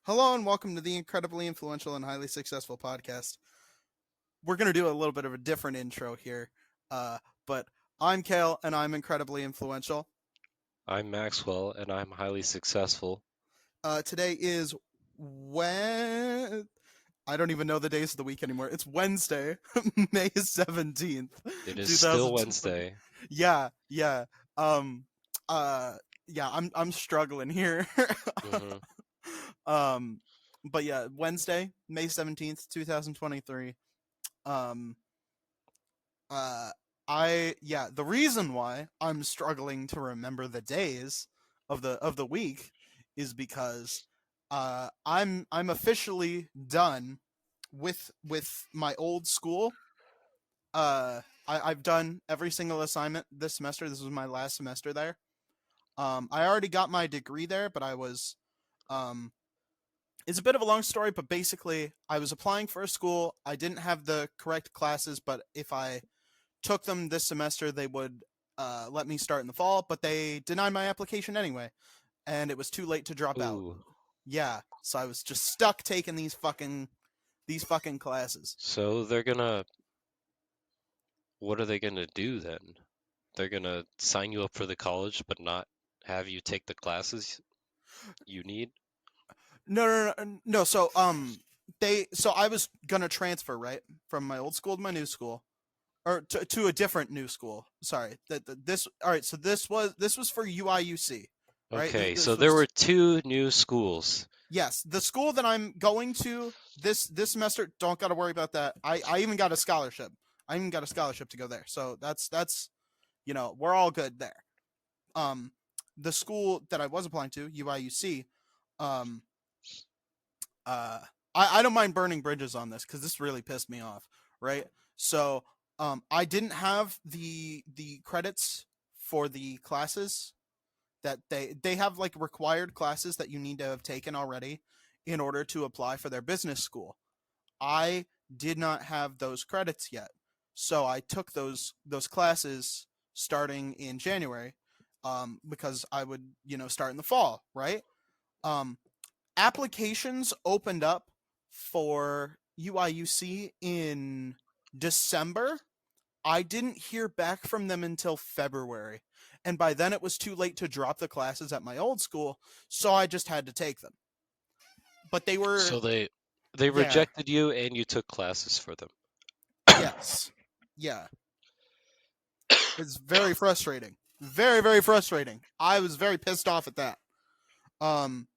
Hello and welcome to the incredibly influential and highly successful podcast. We're going to do a little bit of a different intro here, but I'm Kael and I'm incredibly influential. I'm Maxwell, and I'm highly successful. Today is when I don't even know the days of the week anymore. It's Wednesday, May 17th, It is still 2020. Wednesday. Yeah, yeah. Um uh yeah, I'm struggling here. hmm um but yeah, Wednesday, May 17th, 2023. Um uh the reason why I'm struggling to remember the days of the week is because I'm officially done with my old school. I've done every single assignment this semester. This was my last semester there. I already got my degree there, but I was um it's a bit of a long story, but basically I was applying for a school. I didn't have the correct classes, but if I took them this semester, they would let me start in the fall, but they denied my application anyway, and it was too late to drop out. Ooh. Yeah, so I was just stuck taking these fucking classes. So what are they gonna do then? They're gonna sign you up for the college, but not have you take the classes you need? No. So I was gonna transfer right from my old school to my new school, or to a different new school. Sorry, this all right. So this was for UIUC, right? Okay, so This there were was two new schools. Yes, the school that I'm going to this semester. Don't got to worry about that. I even got a scholarship. I even got a scholarship to go there. So that's we're all good there. Um, the school that I was applying to, UIUC, um, uh, I don't mind burning bridges on this because this really pissed me off. Right. So I didn't have the credits for the classes that they have, like, required classes that you need to have taken already in order to apply for their business school. I did not have those credits yet. So I took those classes starting in January, because I would, start in the fall, right? Um, Applications opened up for UIUC in December. I didn't hear back from them until February. And by then it was too late to drop the classes at my old school, so I just had to take them. But they were So they yeah, rejected you and you took classes for them. yes. Yeah. It's very frustrating. Very, very frustrating. I was very pissed off at that. Um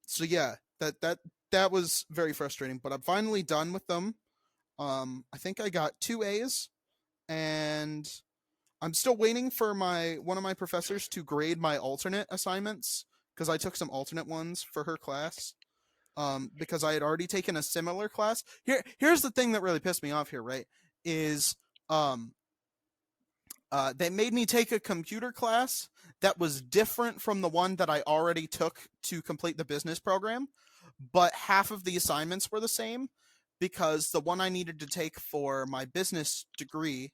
so yeah, that was very frustrating, but I'm finally done with them. I think I got 2 A's, and I'm still waiting for my one of my professors to grade my alternate assignments because I took some alternate ones for her class. Because I had already taken a similar class. Here's the thing that really pissed me off here, right? Is um they made me take a computer class that was different from the one that I already took to complete the business program, but half of the assignments were the same because the one I needed to take for my business degree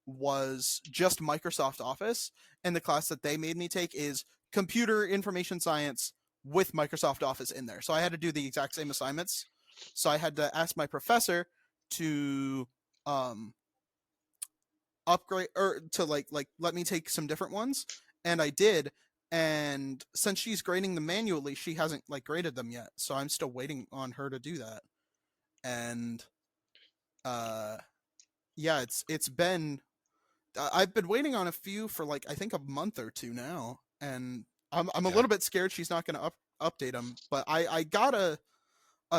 was just Microsoft Office, and the class that they made me take is computer information science with Microsoft Office in there. So I had to do the exact same assignments. So I had to ask my professor to um upgrade, or to like let me take some different ones, and I did. And since she's grading them manually, she hasn't, like, graded them yet. So I'm still waiting on her to do that. And uh yeah, it's been I've been waiting on a few for, like, I think a month or two now, and I'm a Yeah. little bit scared she's not going to update them. But I got a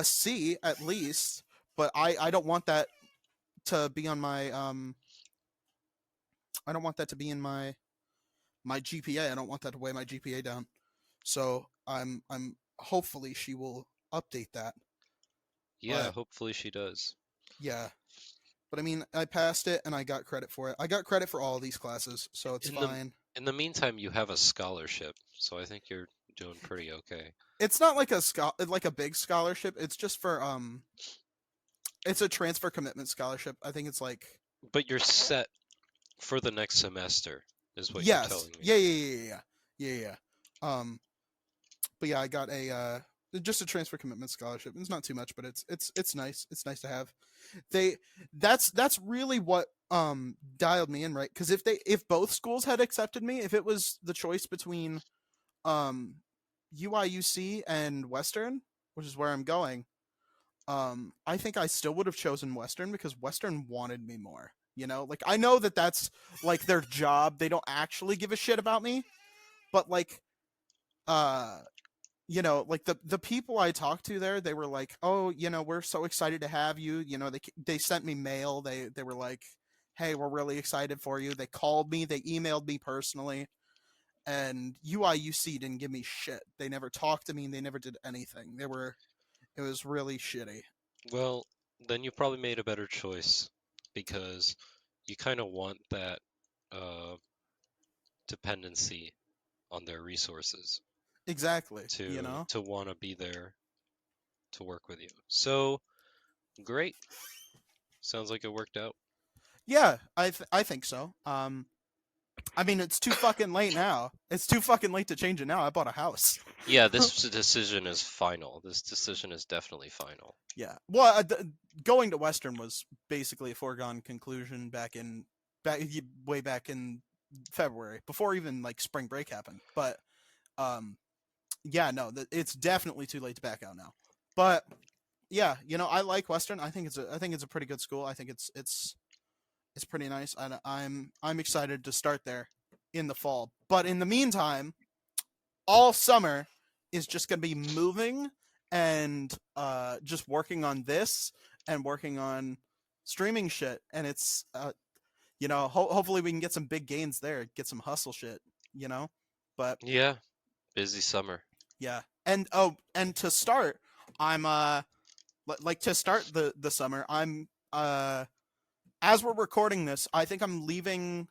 C at least, but I don't want that to be on my I don't want that to be in my GPA. I don't want that to weigh my GPA down. So I'm hopefully she will update that. Yeah, But hopefully she does. yeah, but I mean, I passed it and I got credit for it. I got credit for all of these classes, so it's In the fine. in the meantime, you have a scholarship, so I think you're doing pretty okay. It's not like like a big scholarship. It's just for it's a transfer commitment scholarship. I think it's like, But you're set for the next semester, is what you're yes. telling me. Yeah. Um but yeah, I got a just a transfer commitment scholarship. It's not too much, but it's nice. It's nice to have. They that's really what dialed me in, right? Because if both schools had accepted me, if it was the choice between um UIUC and Western, which is where I'm going, I think I still would have chosen Western because Western wanted me more. You know, like I know that that's like their job. They don't actually give a shit about me, but like uh you know, like the people I talked to there, they were like, "Oh, you know, we're so excited to have you." You know, they sent me mail. They were like, "Hey, we're really excited for you." They called me, they emailed me personally, and UIUC didn't give me shit. They never talked to me, and they never did anything. It was really shitty. Well, then you probably made a better choice because you kind of want that uh, dependency on their resources Exactly, you to know. want to be there to work with you. So great. Sounds like it worked out. Yeah, I think so. I mean, it's too fucking late now. It's too fucking late to change it now. I bought a house. Yeah, this decision is final. This decision is definitely final. Yeah. Well, going to Western was basically a foregone conclusion way back in February, before even like spring break happened. But um, yeah, no, it's definitely too late to back out now. But yeah, you know, I like Western. I think it's a pretty good school. I think it's pretty nice. I'm excited to start there in the fall. But in the meantime, all summer is just going to be moving and just working on this and working on streaming shit. And it's, you know, hopefully we can get some big gains there, get some hustle shit, you know? But Yeah, busy summer. yeah. And oh, and to start, I'm, like to start the summer, I'm, as we're recording this, I think I'm leaving,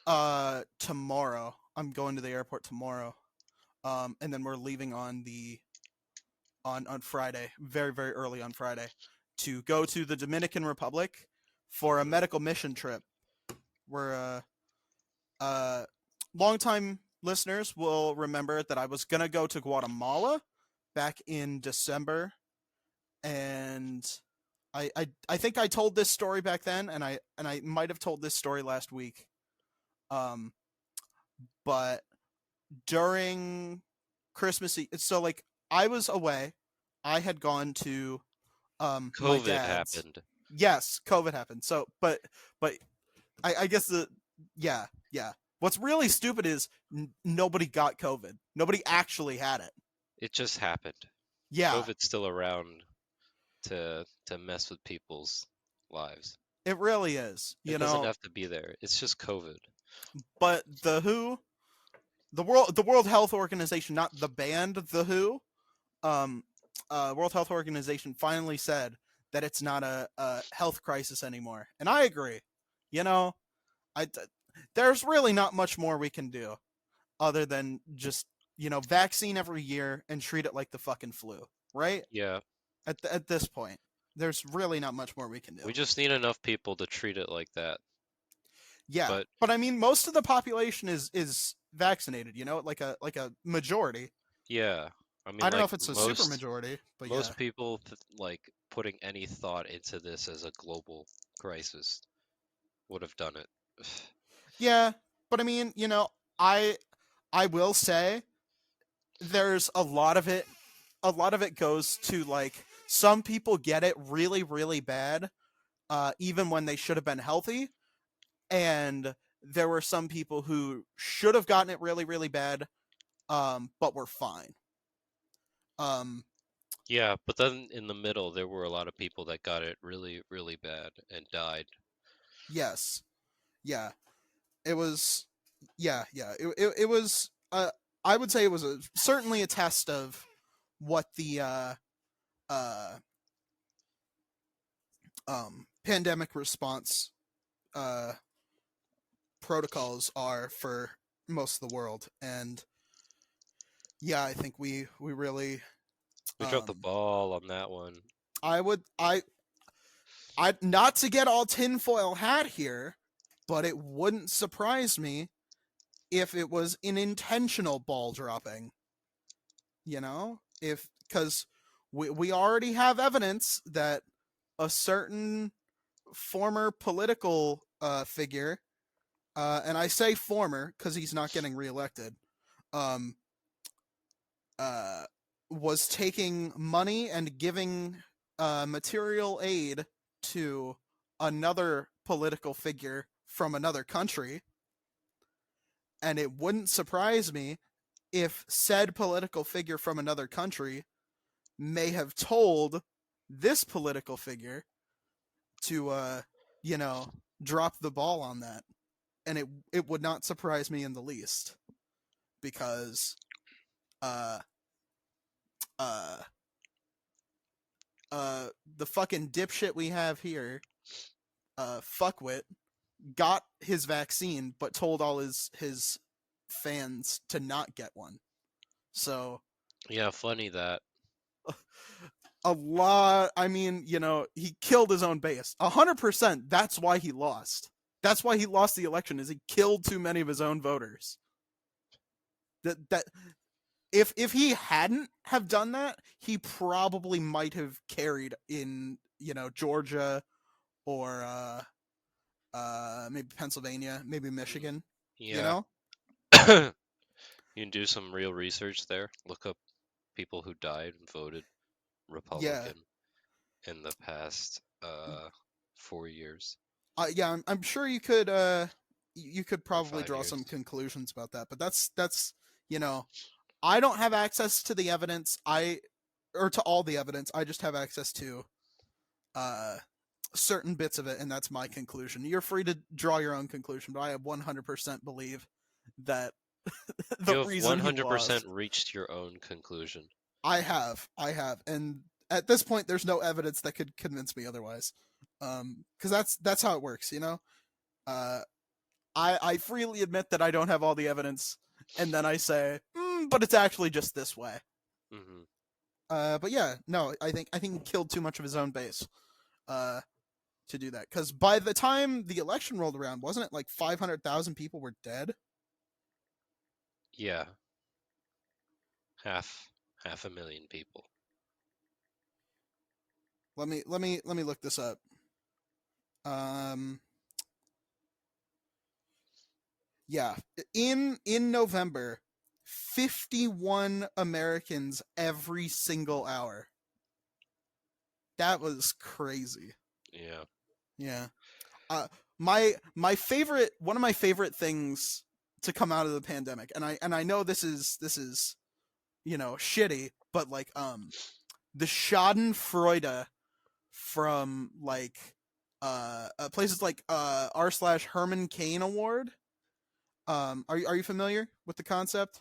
tomorrow. I'm going to the airport tomorrow. And then we're leaving on on Friday, very very early on Friday, to go to the Dominican Republic for a Mhm. medical mission trip. We're longtime listeners will remember that I was gonna go to Guatemala back in December, and I think I told this story back then, and I might have told this story last week. Um, but during Christmas Eve, so like I was away. I had gone to my COVID dad's. happened. Yes, COVID happened. So but I guess yeah. What's really stupid is nobody got COVID. Nobody actually had it. It just happened. Yeah, COVID's still around to mess with people's lives. it really is. It You doesn't know, have to be there. It's just COVID. but the WHO, the World Health Organization, not the band, the WHO, um, World Health Organization finally said that it's not a health crisis anymore, and I agree. You know, I there's really not much more we can do other than just, you know, vaccine every year and treat it like the fucking flu, right? Yeah, At this point, there's really not much more we can do. we just need enough people to treat it like that. Yeah, But but I mean, most of the population is vaccinated. You know, like a majority. yeah, I mean, I don't know like if it's a super majority, but yeah, most people like putting any thought into this as a global crisis would have done it. yeah. But I mean, you know, I I will say there's a lot of it. A lot of it goes to like some people get it really really bad, even when they should have been healthy, and there were some people who should have gotten it really really bad, but were fine. Um, Yeah, but then in the middle, there were a lot of people that got it really, really bad and died. yes, yeah, it was, yeah, it was. I would say it was certainly a test of what the uh, pandemic response uh, protocols are for most of the world, and yeah, I think we really We dropped the um, ball on that one. I would I not to get all tinfoil hat here, but it wouldn't surprise me if it was an intentional ball dropping. You know? if because we already have evidence that a certain former political figure, and I say former because he's not getting reelected, um, uh, was taking money and giving material aid to another political figure from another country. And it wouldn't surprise me if said political figure from another country may have told this political figure to, you know, drop the ball on that. And it would not surprise me in the least because, uh, uh, the fucking dipshit we have here, fuckwit, got his vaccine but told all his fans to not get one. So Yeah, funny that. a lot. I mean, he killed his own base. 100%. That's why he lost. That's why he lost the election. Is he killed too many of his own voters. That if he hadn't have done that, he probably might have carried in Georgia or maybe Pennsylvania, maybe Michigan. You Yeah. know? You can do some real research there. Look up people who died and voted Yeah. Republican in the past 4 years Yeah, I'm sure you could or probably draw 5 years. some conclusions about that, but that's I don't have access to the evidence. Or to all the evidence. I just have access to uh certain bits of it, and that's my conclusion. You're free to draw your own conclusion, but I have 100% believe that the You have reason he 100% lost. reached your own conclusion. I have, and at this point, there's no evidence that could convince me otherwise. Because that's how it works, Uh, I freely admit that I don't have all the evidence, and then I say, but it's actually just this way. Hmm. But yeah, no, I think he killed too much of his own base. To do that, because by the time the election rolled around, wasn't it like 500,000 people were dead? Yeah, half a million people. Let me look this up. Um, yeah, in November, 51 Americans every single hour. That was crazy. Yeah. Yeah. Uh, my favorite one of my favorite things to come out of the pandemic, and I know this is shitty, but like the Schadenfreude from like places like r/Herman Cain Award. Are you familiar with the concept?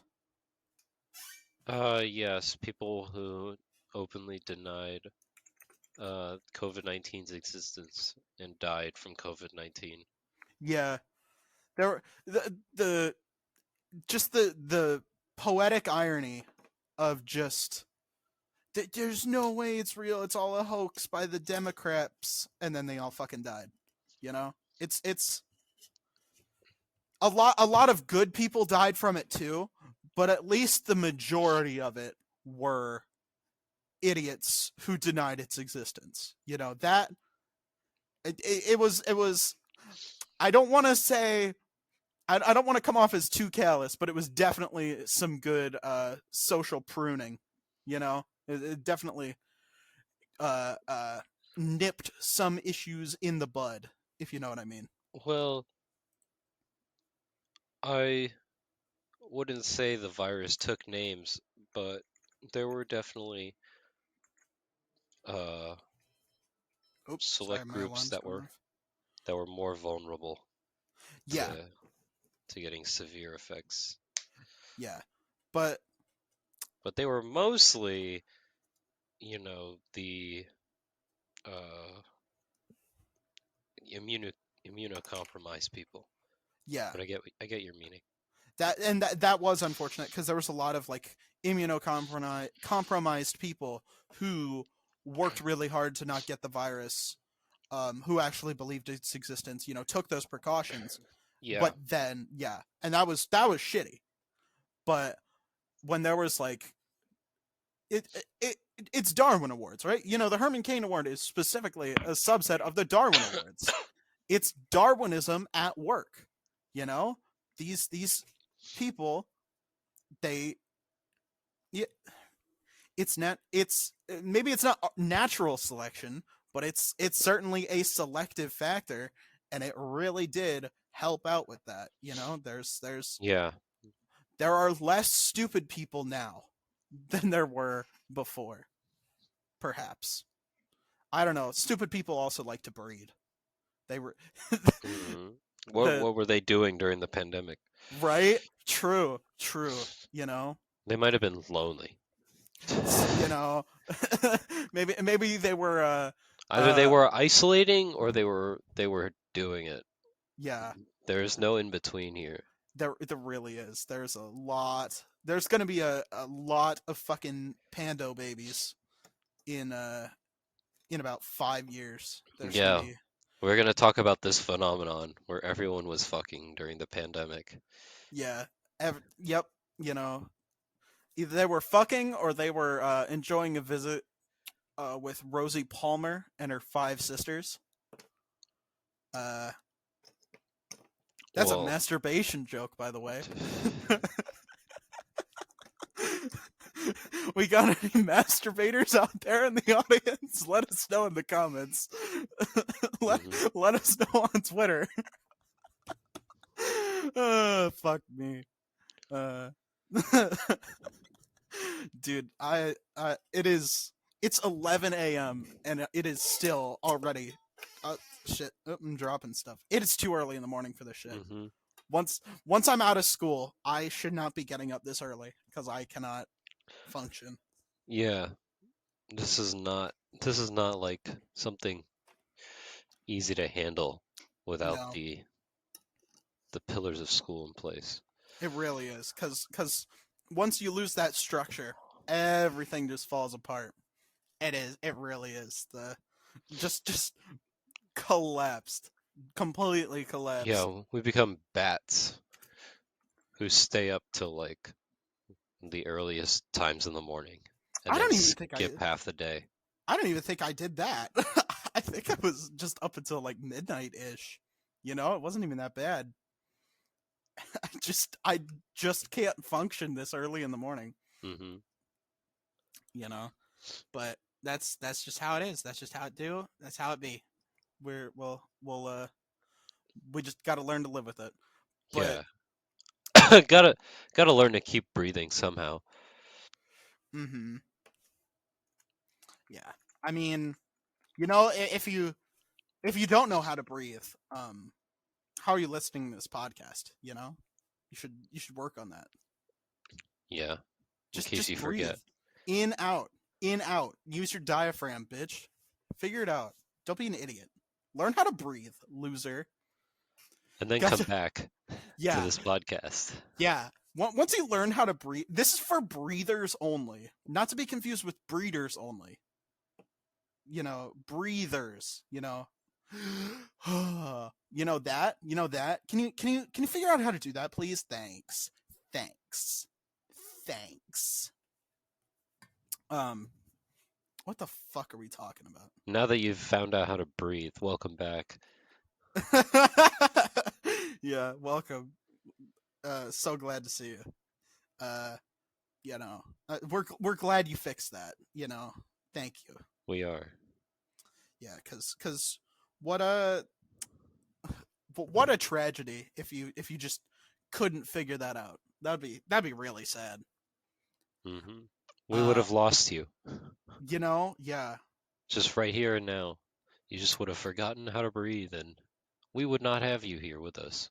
Yes, people who openly denied COVID-19's existence and died from COVID-19. Yeah, there the just the poetic irony of just there's no way it's real. It's all a hoax by the Democrats, and then they all fucking died. It's a lot of good people died from it too, but at least the majority of it were idiots who denied its existence. That it was. I don't want to say. I don't want to come off as too callous, but it was definitely some good social pruning. It definitely uh, uh, nipped some issues in the bud, if you know what I mean. Well, I wouldn't say the virus took names, but there were definitely uh, Oops, sorry, select my groups alarm's that going were off. more vulnerable Yeah, to getting severe effects. yeah, but But they were mostly, the uh, immuno immunocompromised people. yeah, But I get your meaning. that was unfortunate because there was a lot of like immunocompromised people who worked really hard to not get the virus, who actually believed its existence, took those precautions, Yeah. but then yeah, and that was shitty. But when there was like it's Darwin Awards, right? You know, the Herman Cain Award is specifically a subset of the Darwin Awards. It's Darwinism at work. You know, these people, they, yeah, it's not, it's maybe it's not natural selection, but it's certainly a selective factor, and it really did help out with that. You know, Yeah. there are less stupid people now than there were before. Perhaps, I don't know. Stupid people also like to breed. They were hmm the What were they doing during the pandemic? right. True. You know. They might have been lonely. You know. maybe they were. Either they were isolating or they were doing it. Yeah. There's no in between here. There really is. There's a lot. There's gonna be a lot of fucking pando babies in about 5 years. There's gonna Yeah. be. We're gonna talk about this phenomenon where everyone was fucking during the pandemic. Yeah. Yep. You know, either they were fucking or they were enjoying a visit with Rosie Palmer and her 5 sisters. Uh, that's a Well, masturbation joke, by the way. We got any masturbators out there in the audience? Let us know in the comments. mhm. Let us know on Twitter. Fuck me. Dude, it's 11 a.m. and it is still already shit. I'm dropping stuff. It is too early in the morning for this shit. Mhm. Once I'm out of school, I should not be getting up this early because I cannot function. Yeah. This is not like something easy to handle without No, the pillars of school in place. it really is because once you lose that structure, everything just falls apart. It really is the just collapsed, completely collapsed. Yeah, we become bats who stay up till like the earliest times in the morning and I then don't even think skip half the day. I don't even think I did that. I think I was just up until like midnight ish. You know, it wasn't even that bad. I just can't function this early in the morning. hmm You know, but that's just how it is. That's just how it do. That's how it be. We just got to learn to live with it. But Yeah. Gotta learn to keep breathing somehow. mm-hmm, yeah. I mean, you know, if you don't know how to breathe, how are you listening to this podcast? You know, you should work on that. Yeah. In case Just you breathe. forget. In out. In out. Use your diaphragm, bitch. Figure it out. Don't be an idiot. Learn how to breathe, loser. And then Gotcha. come back to Yeah. this podcast. Yeah. Once you learn how to breathe, this is for breathers only, not to be confused with breeders only. You know, breathers. You know, you know that. You know that. Can you figure out how to do that, please? Thanks. Thanks. Thanks. What the fuck are we talking about? Now that you've found out how to breathe, welcome back. Yeah, welcome. So glad to see you. Uh, you know, we're glad you fixed that. You know, thank you. We are. Yeah, cause what a what a tragedy if you just couldn't figure that out. That'd be really sad. hmm We would have lost you. You know, yeah, Just right here and now. You just would have forgotten how to breathe, and we would not have you here with us.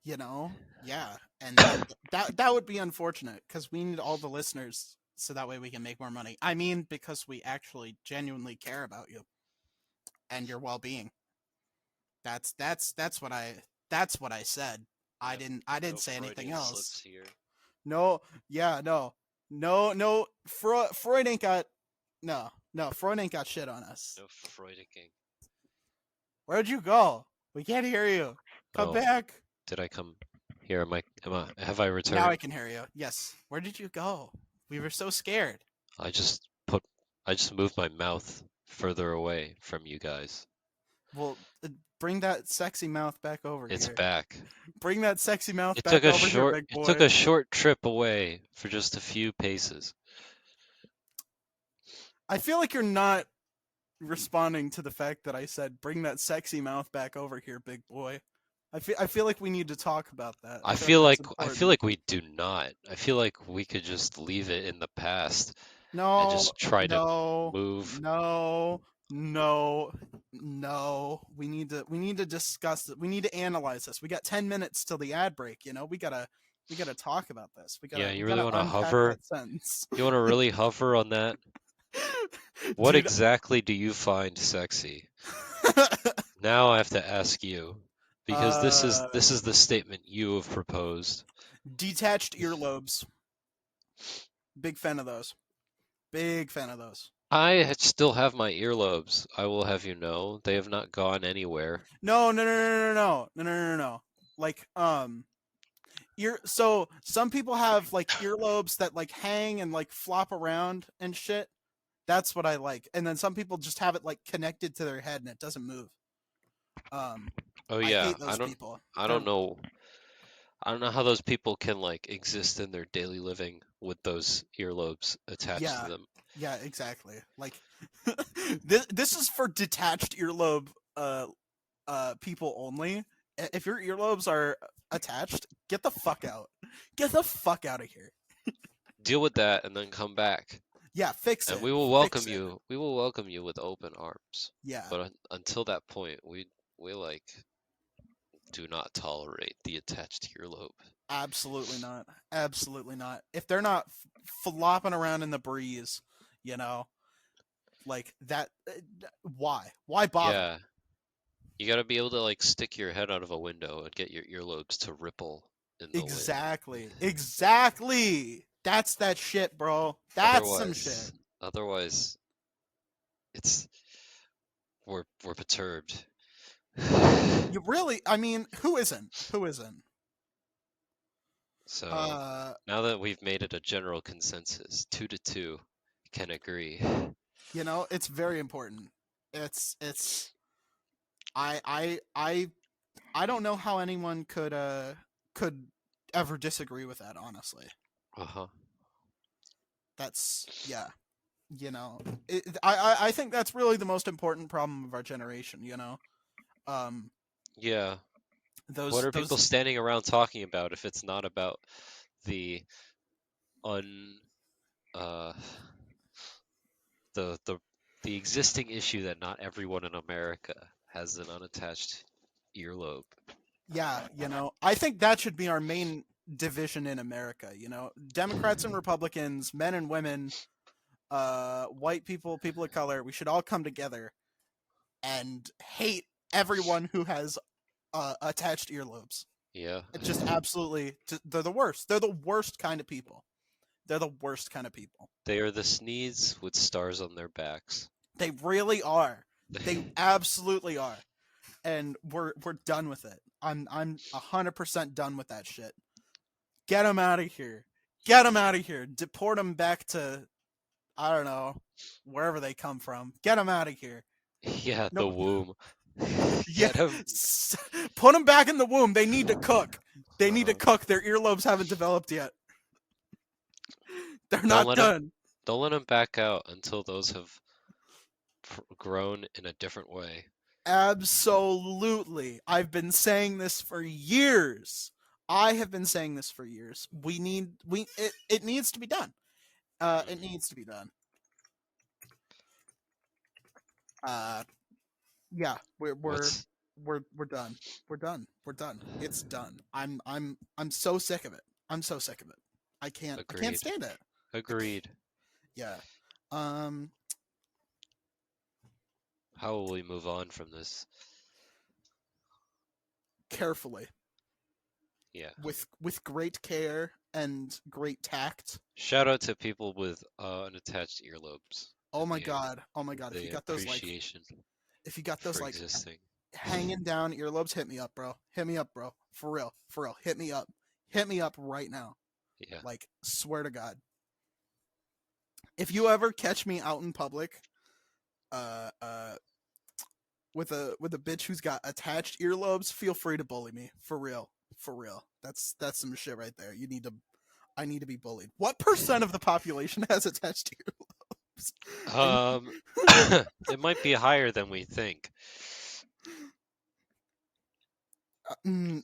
you know, yeah, and that would be unfortunate because we need all the listeners so that way we can make more money. I mean, because we actually genuinely care about you and your well-being. That's what I said. I didn't say anything else. Here. No, yeah, no. Freud ain't got Freud ain't got shit on us. No Freudicking. Where'd you go? We can't hear you. Come Oh, back. did I come here? Have I returned? Now I can hear you. Yes. Where did you go? We were so scared. I just put I just moved my mouth further away from you guys. Well, bring that sexy mouth back over It's here. back. Bring that sexy mouth It took back a over here, short big it took boy. a short trip away for just a few paces. I feel like you're not responding to the fact that I said bring that sexy mouth back over here, big boy. I feel like we need to talk about that. I I feel like feel that's like I feel important. like we do not. I feel like we could just leave it in the past and No, just try to no, move. no, no, no. We need to discuss it. We need to analyze this. We got 10 minutes till the ad break, you know? We gotta talk about this. We Yeah, gotta we you really gotta want to unpack hover? that sentence. You want to really hover on that? What Dude, exactly do you find sexy? Now I have to ask you, because this is uh this is the statement you have proposed. detached earlobes. Big fan of those. Big fan of those. Still have my earlobes. I will have you know, they have not gone anywhere. No, no, no, no, no, no, no, no, no, no. Like, so some people have like earlobes that like hang and like flop around and shit. That's what I like. And then some people just have it like connected to their head and it doesn't move. Um, Oh I yeah, hate those people. I They're don't know. I don't know how those people can like exist in their daily living with those earlobes attached to yeah, them. yeah, exactly. Like this is for detached earlobe people only. If your earlobes are attached, get the fuck out. Get the fuck out of here. Deal with that and then come back. Yeah, fix And it. we will Fix welcome it. you. We will welcome you with open arms. Yeah. But until that point, we like do not tolerate the attached earlobe. Absolutely not. Absolutely not. If they're not flopping around in the breeze, you know, like that, why? Why bother? Yeah, you gotta be able to like stick your head out of a window and get your earlobes to ripple in the wind. Exactly. Exactly. That's that shit, bro. That's some shit. Otherwise, otherwise, it's we're perturbed. You really, I mean, who isn't? Who isn't? So Uh, now that we've made it a general consensus, 2-2 can agree. it's very important. It's I don't know how anyone could ever disagree with that, honestly. Uh-huh. That's yeah. I think that's really the most important problem of our generation. Um, Yeah. What those are people those standing around talking about if it's not about the un uh the the the existing issue that not everyone in America has an unattached earlobe? yeah, I think that should be our main division in America. Democrats and Republicans, men and women, white people, people of color. We should all come together and hate everyone who has attached earlobes. Yeah. It just absolutely, they're the worst. They're the worst kind of people. They're the worst kind of people. They are the Sneeds with stars on their backs. They really are. They absolutely are. And we're done with it. I'm 100% done with that shit. Get them out of here. Get them out of here. Deport them back to I don't know wherever they come from. Get them out of here. Yeah, the No, womb. yeah, Get him. put them back in the womb. They need to cook. They need to Uh, cook. Their earlobes haven't developed yet. They're don't not let him. done. Don't let him back out until those have grown in a different way. Absolutely. I've been saying this for years. I have been saying this for years. It needs to be done. It Mhm. needs to be done. Uh yeah, What's we're done. We're done. We're done. It's done. I'm so sick of it. I'm so sick of it. I can't agreed? stand it. I c- Agreed. yeah. Um How will we move on from this? Carefully, Yeah. with great care and great tact. Shout out to people with unattached earlobes Oh and my god. Oh my god. If you the got those like appreciation if you got those for like existing. hanging down earlobes, hit me up, bro. Hit me up, bro. For real. For real. Hit me up. Hit me up right now. Yeah. Like, swear to God. if you ever catch me out in public, uh, uh, with a bitch who's got attached earlobes, feel free to bully me. For real. For real. That's some shit right there. I need to be bullied. What percent of the population has attached earlobes? I Um, it might be higher than we think. mm,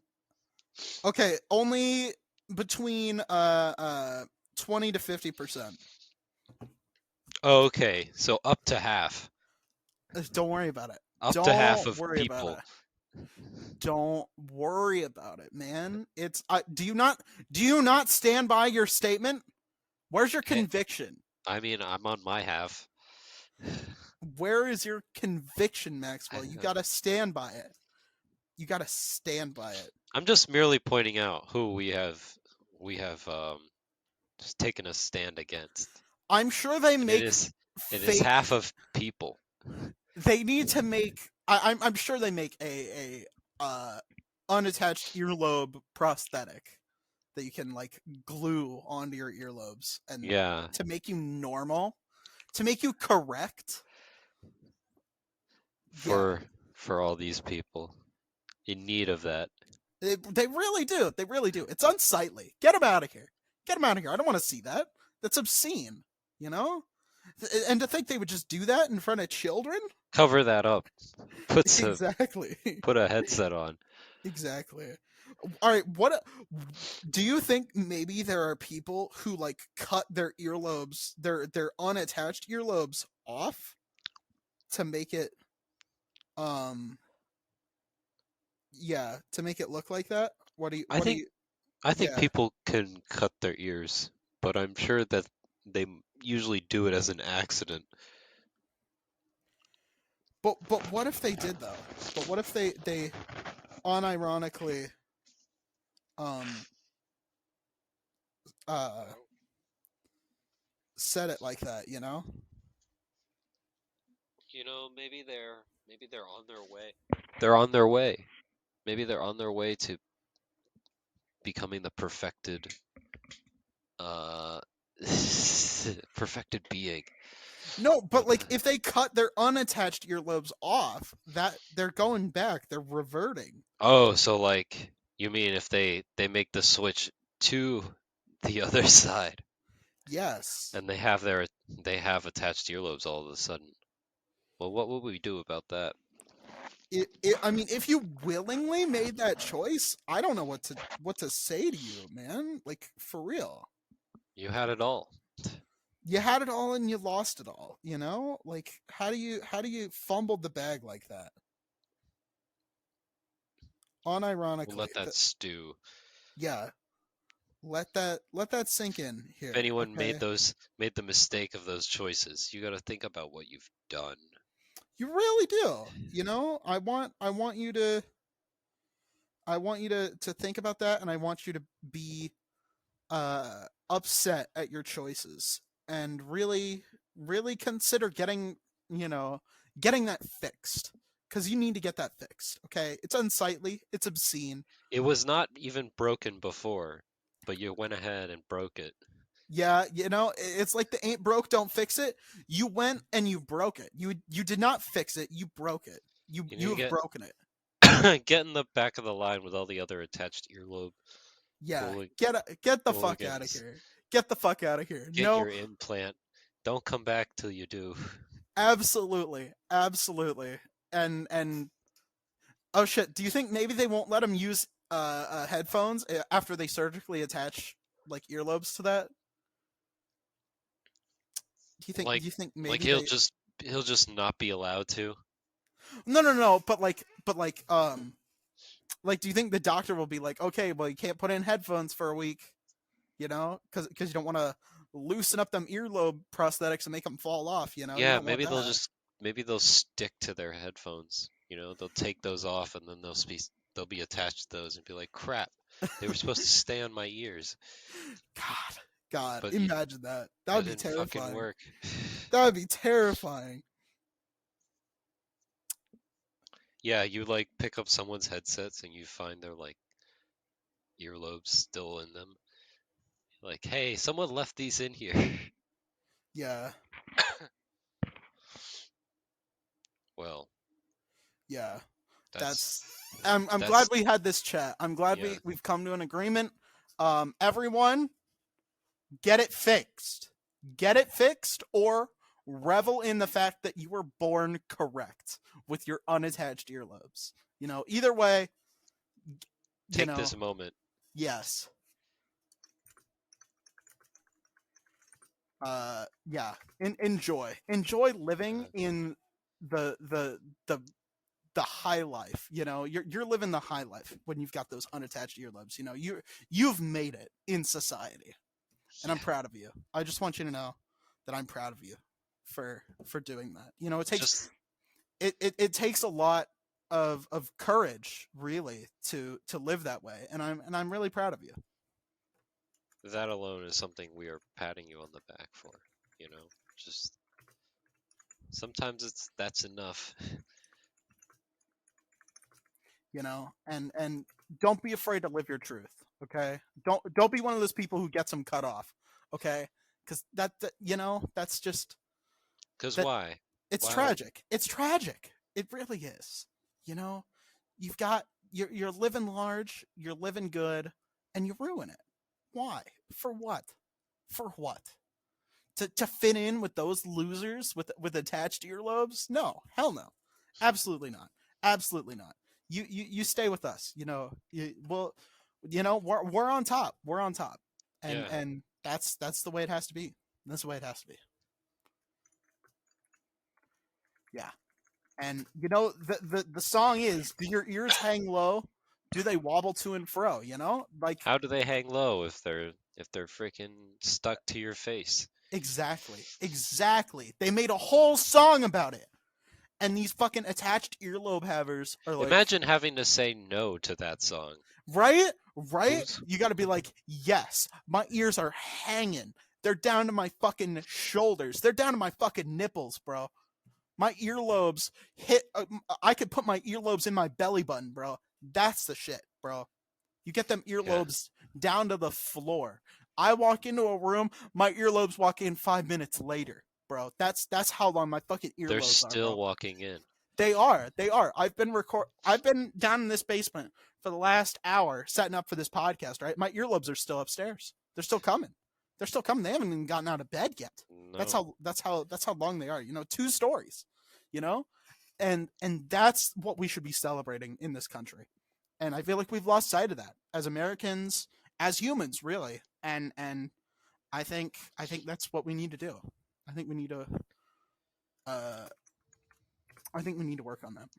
okay, only between 20 to 50%. Okay, so up to half. Don't worry about it. Up to half Don't of worry about people. it. Don't worry about it, man. It's do you not stand by your statement? Where's your Hey, conviction? I mean, I'm on my half. Where is your conviction, Maxwell? You I- got to stand by it. You got to stand by it. I'm just merely pointing out who we have just taken a stand against, I'm sure they and make it is fake. half of people. They need to make. I'm sure they make a unattached earlobe prosthetic that you can like glue onto your earlobes and Yeah, to make you normal, to make you correct. Yeah, for all these people in need of that. they really do. They really do. It's unsightly. Get them out of here. Get them out of here. I don't want to see that. That's obscene. You know. And to think they would just do that in front of children. Cover that up. Put a Exactly. put a headset on. Exactly. All right, what do you think maybe there are people who like cut their earlobes, their unattached earlobes off to make it um yeah, to make it look like that? I think You I think yeah. people can cut their ears, but I'm sure that they usually do it as an accident. But what if they did though? But what if they unironically um uh said it like that, you know? You know, maybe they're on their way. They're on their way. Maybe they're on their way to becoming the perfected uh perfected being. No, but But like if they cut their unattached earlobes off, that they're going back, they're reverting. oh, so like you mean if they make the switch to the other side Yes. and they have attached earlobes all of a sudden. Well, what would we do about that? I mean, if you willingly made that choice, I don't know what to say to you, man. Like for real, You had it all. you had it all and you lost it all. You know, like how do you fumble the bag like that? We'll Unironically, let that stew. yeah. Let that sink in If here. anyone Okay, made the mistake of those choices, you got to think about what you've done. you really do. You know, I want you to think about that, and I want you to be upset at your choices and really consider getting you know getting that fixed because you need to get that fixed. Okay, it's unsightly, it's obscene. It was not even broken before, but you went ahead and broke it. Yeah, you know, it's like the ain't broke don't fix it. You went and you broke it. You did not fix it, you broke it. You You need have to broken it. get in the back of the line with all the other attached earlobe Yeah, hooli- get the fuck out of hooligans. here. Get the fuck out of here. Get No, your implant. Don't come back till you do. absolutely, absolutely. And oh shit! Do you think maybe they won't let them use headphones after they surgically attach like earlobes to that? Like Do you think like maybe they? he'll just not be allowed to. No. But like, do you think the doctor will be like, okay, well, you can't put in headphones for a week, you know, because you don't want to loosen up them earlobe prosthetics and make them fall off, you know, you Yeah, don't want that. maybe they'll stick to their headphones. You know, they'll take those off and then they'll be attached to those and be like, crap, they were supposed to stay on my ears, God, but imagine that. That that would be didn't fucking terrifying. work. That would be terrifying. Yeah, you like pick up someone's headsets and you find their like earlobes still in them. Like, hey, someone left these in here. Yeah. Well, Yeah. that's That's I'm glad that's we had this chat. I'm glad yeah. we've come to an agreement. Everyone, get it fixed. Get it fixed or revel in the fact that you were born correct with your unattached earlobes. Either way, you Take know, this moment. yes. Yeah. Enjoy living Uh, in the the high life. You're living the high life when you've got those unattached earlobes. You've made it in society, and I'm yeah. proud of you. I just want you to know that I'm proud of you for doing that. Just It takes a lot of courage, really, to live that way, and I'm really proud of you. that alone is something we are patting you on the back for. You know, just sometimes that's enough. And don't be afraid to live your truth. Okay, don't be one of those people who gets them cut off. Okay, because that's just Cause that. why? It's Why? tragic. It's tragic. It really is. You know, you've got you're living large, you're living good, and you ruin it. Why? For what? For what? To fit in with those losers with attached earlobes? No, hell no, absolutely not, absolutely not. You stay with us. We're on top. We're on top, and Yeah. and that's the way it has to be. That's the way it has to be. Yeah. And the song is, do your ears hang low? Do they wobble to and fro? Like, How do they hang low if they're freaking stuck to your face? exactly. They made a whole song about it. And these fucking attached earlobe havers are like, Imagine having to say no to that song. right? Right? Who's You got to be like, yes, my ears are hanging. They're down to my fucking shoulders. They're down to my fucking nipples, bro. My earlobes hit. I could put my earlobes in my belly button, bro. That's the shit, bro. You get them yeah? earlobes down to the floor. I walk into a room, my earlobes walk in 5 minutes later, bro. That's how long my fucking They're earlobes are, still bro. walking in. They are. They are. I've been down in this basement for the last hour setting up for this podcast, right? My earlobes are still upstairs. They're still coming. They're still coming. They haven't even gotten out of bed yet. That's No. how long they are. 2 stories. You know? And that's what we should be celebrating in this country. And I feel like we've lost sight of that as Americans, as humans, really. And I think that's what we need to do. I think we need to uh I think we need to work on that.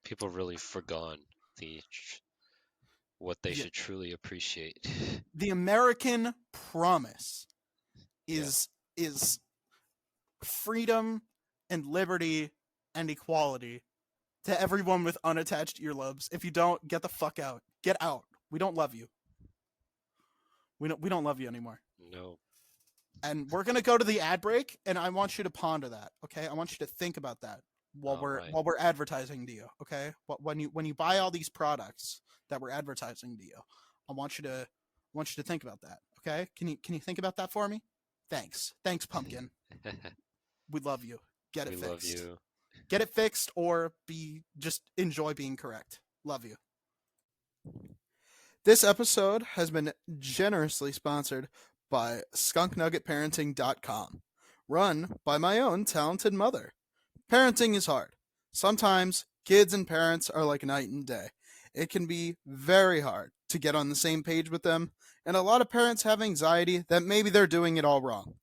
People really forgone the what they Yeah, should truly appreciate. the American promise Yeah. is freedom and liberty and equality to everyone with unattached earlobes. If you don't, get the fuck out. Get out. We don't love you. We don't love you anymore. No. And we're gonna go to the ad break, and I want you to ponder that. Okay, I want you to think about that while All we're right. while we're advertising to you. Okay, when you buy all these products that we're advertising to you, I want you to think about that. Okay, can you think about that for me? Thanks, pumpkin. We love you. Get it We love fixed. you. Get it fixed, or just enjoy being correct. Love you. This episode has been generously sponsored by skunknuggetparenting.com, run by my own talented mother. Parenting is hard. Sometimes kids and parents are like night and day. It can be very hard to get on the same page with them, and a lot of parents have anxiety that maybe they're doing it all wrong.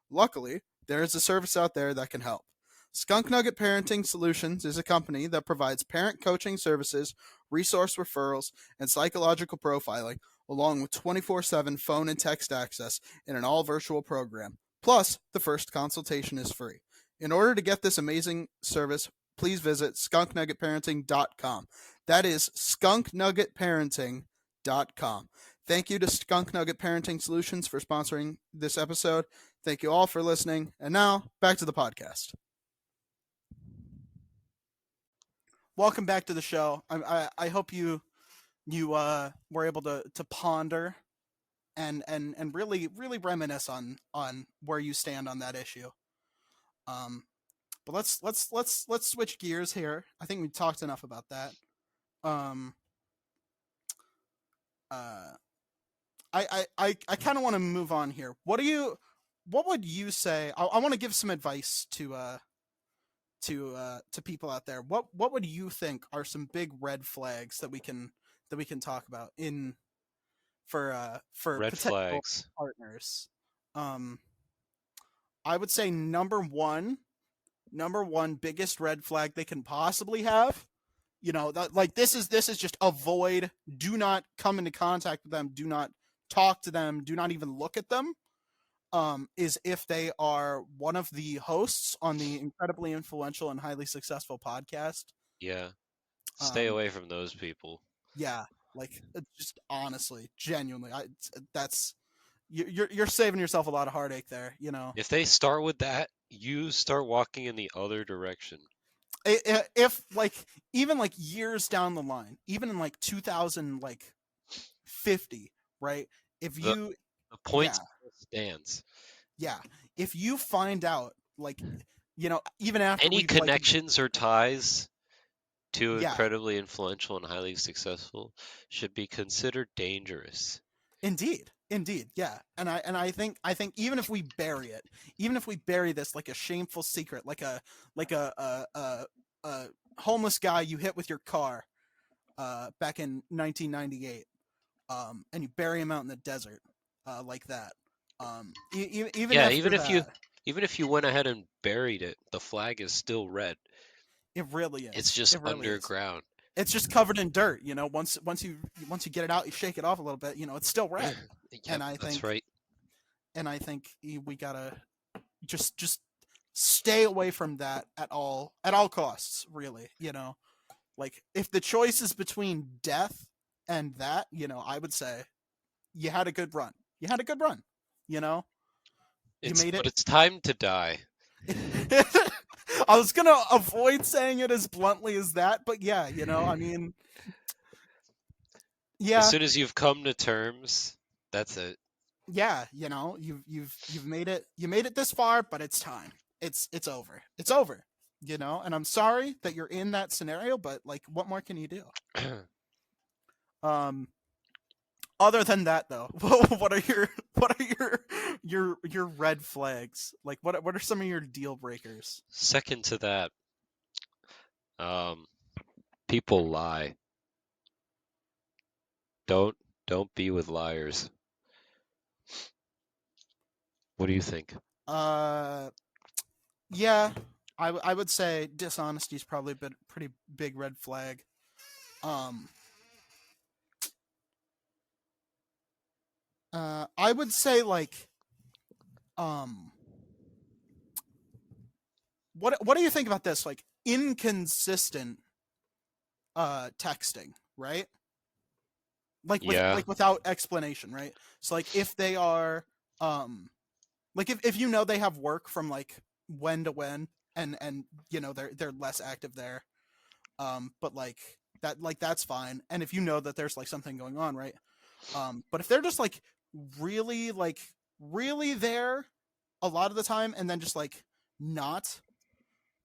Luckily, there is a service out there that can help. Skunk Nugget Parenting Solutions is a company that provides parent coaching services, resource referrals, and psychological profiling, along with 24/7 phone and text access in an all virtual program. Plus, the first consultation is free. In order to get this amazing service, please visit skunknuggetparenting.com. That is skunknuggetparenting.com. Thank you to Skunk Nugget Parenting Solutions for sponsoring this episode. Thank you all for listening. And now, back to the podcast. Welcome back to the show. I hope you were able to ponder and really reminisce on where you stand on that issue. Um, but let's switch gears here. I think we talked enough about that. Um, uh, I kind of want to move on here. What would you say? I want to give some advice to people out there. What would you think are some big red flags that we can talk about in for Red potential flags. partners? Um, I would say number one biggest red flag they can possibly have. You know that like this is just avoid. Do not come into contact with them. Do not talk to them. Do not even look at them. Is if they are one of the hosts on the incredibly influential and highly successful podcast. Yeah. Stay Um, away from those people. yeah, like just honestly, genuinely, that's you're saving yourself a lot of heartache there. You know, If they start with that, you start walking in the other direction. if like even like years down the line, even in like 2000 like 50, right? If The you the point yeah, still stands. yeah, if you find out like even after Any we've like connections or ties to yeah, incredibly influential and highly successful should be considered dangerous. indeed, indeed, yeah, and I think even if we bury it, even if we bury this like a shameful secret, like a homeless guy you hit with your car, back in 1998, and you bury him out in the desert, like that, even Yeah, after that, even if you went ahead and buried it, the flag is still red. it really It's is, just it really is. underground. It's just covered in dirt, once you get it out, you shake it off a little bit, it's still red, Yep, and I that's think right. we gotta just stay away from that at all costs, really. Like if the choice is between death and that, I would say you had a good run. You had a good run. You know, you made it. It's time to die. I was gonna avoid saying it as bluntly as that, but yeah, I mean, As yeah, soon as you've come to terms, that's it. yeah, you've made it. You made it this far, but it's time. It's over. It's over. And I'm sorry that you're in that scenario, but like, what more can you do? Um, Other than that, though, what are your red flags? Like, what are some of your deal breakers? Second to that, um, people lie. Don't don't be with liars. What do you think? Uh, yeah, I would say dishonesty is probably a pretty big red flag. Um, I would say like, um, what do you think about this? Like inconsistent texting, right? Yeah, Like without explanation, right? So like if they are like if they have work from like when to when, and they're less active there, but like that's fine, and if that there's like something going on, right? But if they're just like really there a lot of the time, and then just like not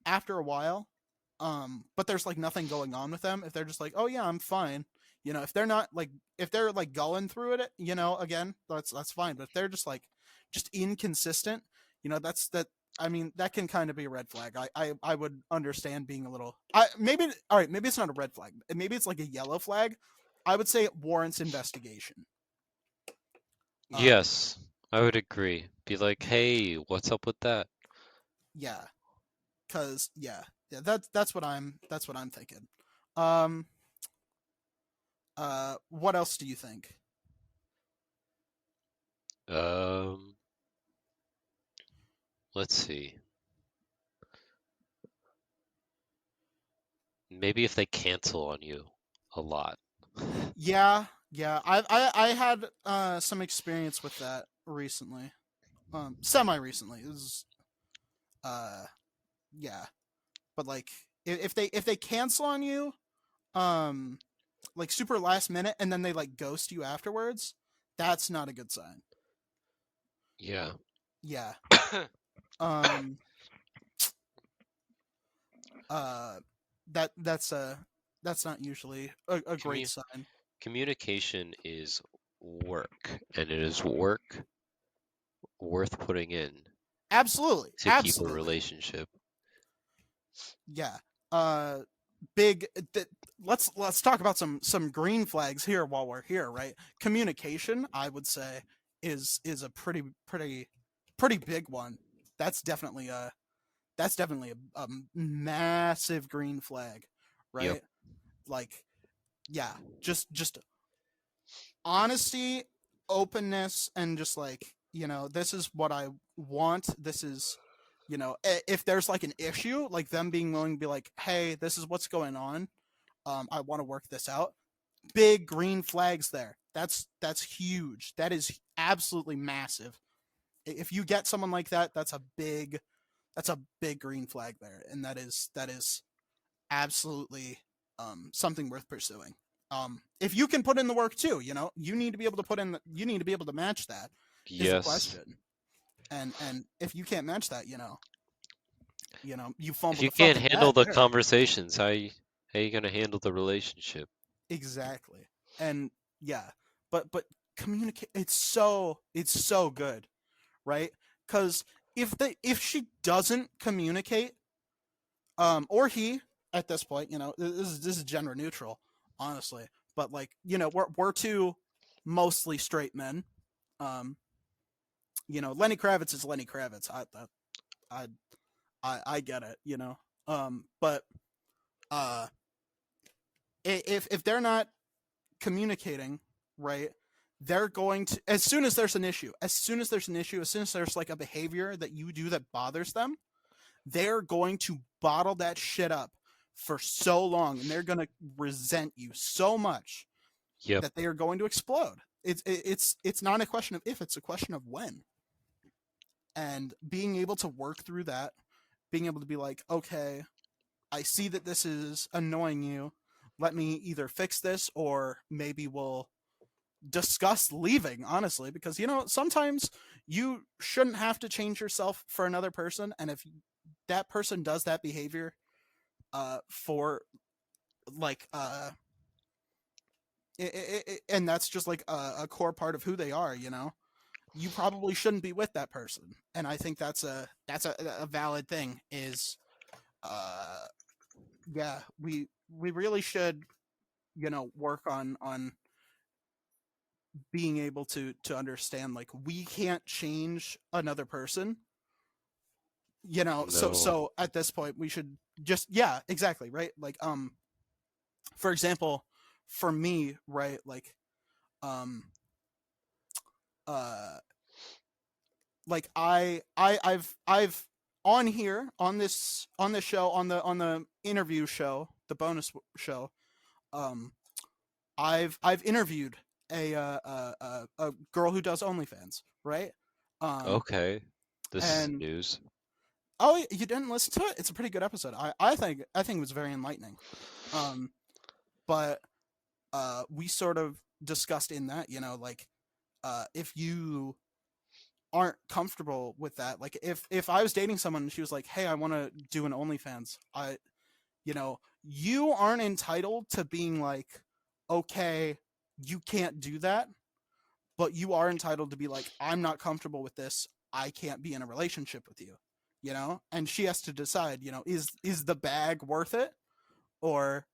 after a while, but there's like nothing going on with them, if they're just like, oh yeah, I'm fine, if they're not like, if they're like going through it, again, that's fine, but if they're just inconsistent, that's that I mean, that can kind of be a red flag. I would understand being a little, maybe, all right, maybe it's not a red flag, maybe it's like a yellow flag. I would say it warrants investigation. um yes, I would agree. Be like, hey, what's up with that? yeah, because yeah, that's what I'm thinking. um what else do you think? Um, let's see. Maybe if they cancel on you a lot. Yeah, yeah. I had some experience with that recently. Semi recently. It was uh yeah. But like if they cancel on you, um like super last minute, and then they like ghost you afterwards, That's not a good sign. Yeah. Yeah. Um. That's not usually a great Commu- sign. Communication is work, and it is work worth putting in Absolutely. to keep a Absolutely. relationship. Yeah. Uh. Big. Let's talk about some green flags here while we're here, right? Communication, I would say, is a pretty big one. That's definitely a a massive green flag, Yep. right? Like, yeah, just honesty, openness, and just like, this is what I want. This is, if there's like an issue, like them being willing to be like, hey, this is what's going on. I want to work this out. Big green flags there. That's huge. That is absolutely massive. If you get someone like that, that's a big green flag there, and that is absolutely something worth pursuing. If you can put in the work too, you need to be able to you need to be able to match that. Is the Yes. question, and if you can't match that, you If fumbled you the can't fucking handle bag the there. conversations, how you gonna handle the relationship? Exactly, and yeah, but communicate. It's so good, right? Because if she doesn't communicate, or he at this point, this is gender neutral, honestly. But like, we're two mostly straight men. Um, Lenny Kravitz is Lenny Kravitz. I I get it, but uh, if they're not communicating, right, they're going to, as soon as there's an issue, as soon as there's an issue, as soon as there's like a behavior that you do that bothers them, they're going to bottle that shit up for so long, and they're going to resent you so much Yep. that they are going to explode. It's not a question of if, it's a question of when. And being able to work through that, being able to be like, okay, I see that this is annoying you. Let me either fix this, or maybe we'll discuss leaving, honestly, because sometimes you shouldn't have to change yourself for another person, and if that person does that behavior for like and that's just like a core part of who they are, you probably shouldn't be with that person. And I think that's a valid thing. Is uh yeah, we really should, work on being able to understand, like, we can't change another person, so No. at this point we should just, yeah, exactly, right, like, for example, for me, right, like, um uh like, I've on here, on this show, on the interview show, the bonus show, um I've interviewed a girl who does OnlyFans, right? um Okay. This is and news. oh, you didn't listen to it? It's a pretty good episode. I think it was very enlightening. um but we sort of discussed in that, like, if you aren't comfortable with that, like, if I was dating someone and she was like, hey, I want to do an OnlyFans, you aren't entitled to being like, okay, you can't do that, but you are entitled to be like, I'm not comfortable with this, I can't be in a relationship with you, and she has to decide, is the bag worth it, or,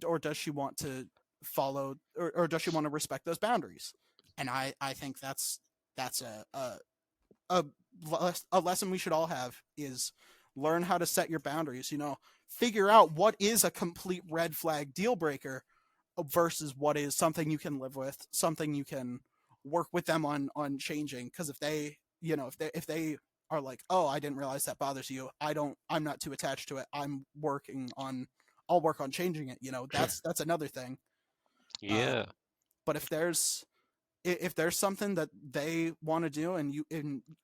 or does she want to follow, or does she want to respect those boundaries. And I think that's a a lesson we should all have, is learn how to set your boundaries, figure out what is a complete red flag deal breaker versus what is something you can live with, something you can work with them on changing. Because if they, if they are like, oh, I didn't realize that bothers you, I'm not too attached to it, I'll work on changing it, that's another thing. uh, Yeah. but if there's something that they want to do, and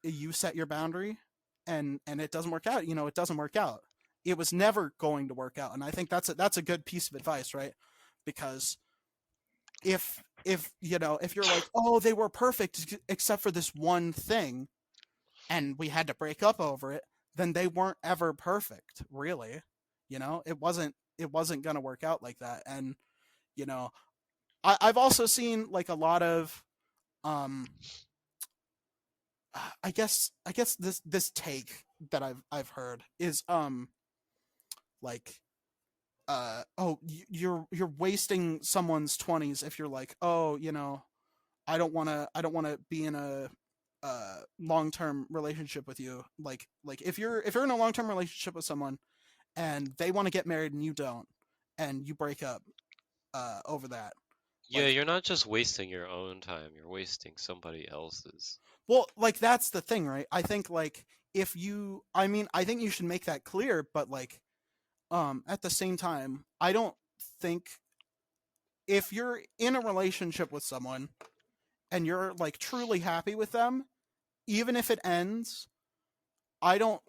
you set your boundary, and it doesn't work out, it doesn't work out. It was never going to work out. And I think that's a good piece of advice, right? Because if if if you're like, oh, they were perfect except for this one thing, and we had to break up over it, then they weren't ever perfect, really. It wasn't gonna work out like that. And you know, I've also seen like a lot of um I guess this take that I've heard is like oh, you're wasting someone's 20s if you're like, oh, I don't want to be in a long-term relationship with you. Like if you're in a long-term relationship with someone and they want to get married and you don't, and you break up over that. Yeah, Like, you're not just wasting your own time, you're wasting somebody else's. well, like that's the thing, right? I think like I think you should make that clear, but like at the same time, I don't think if you're in a relationship with someone and you're like truly happy with them, even if it ends, I don't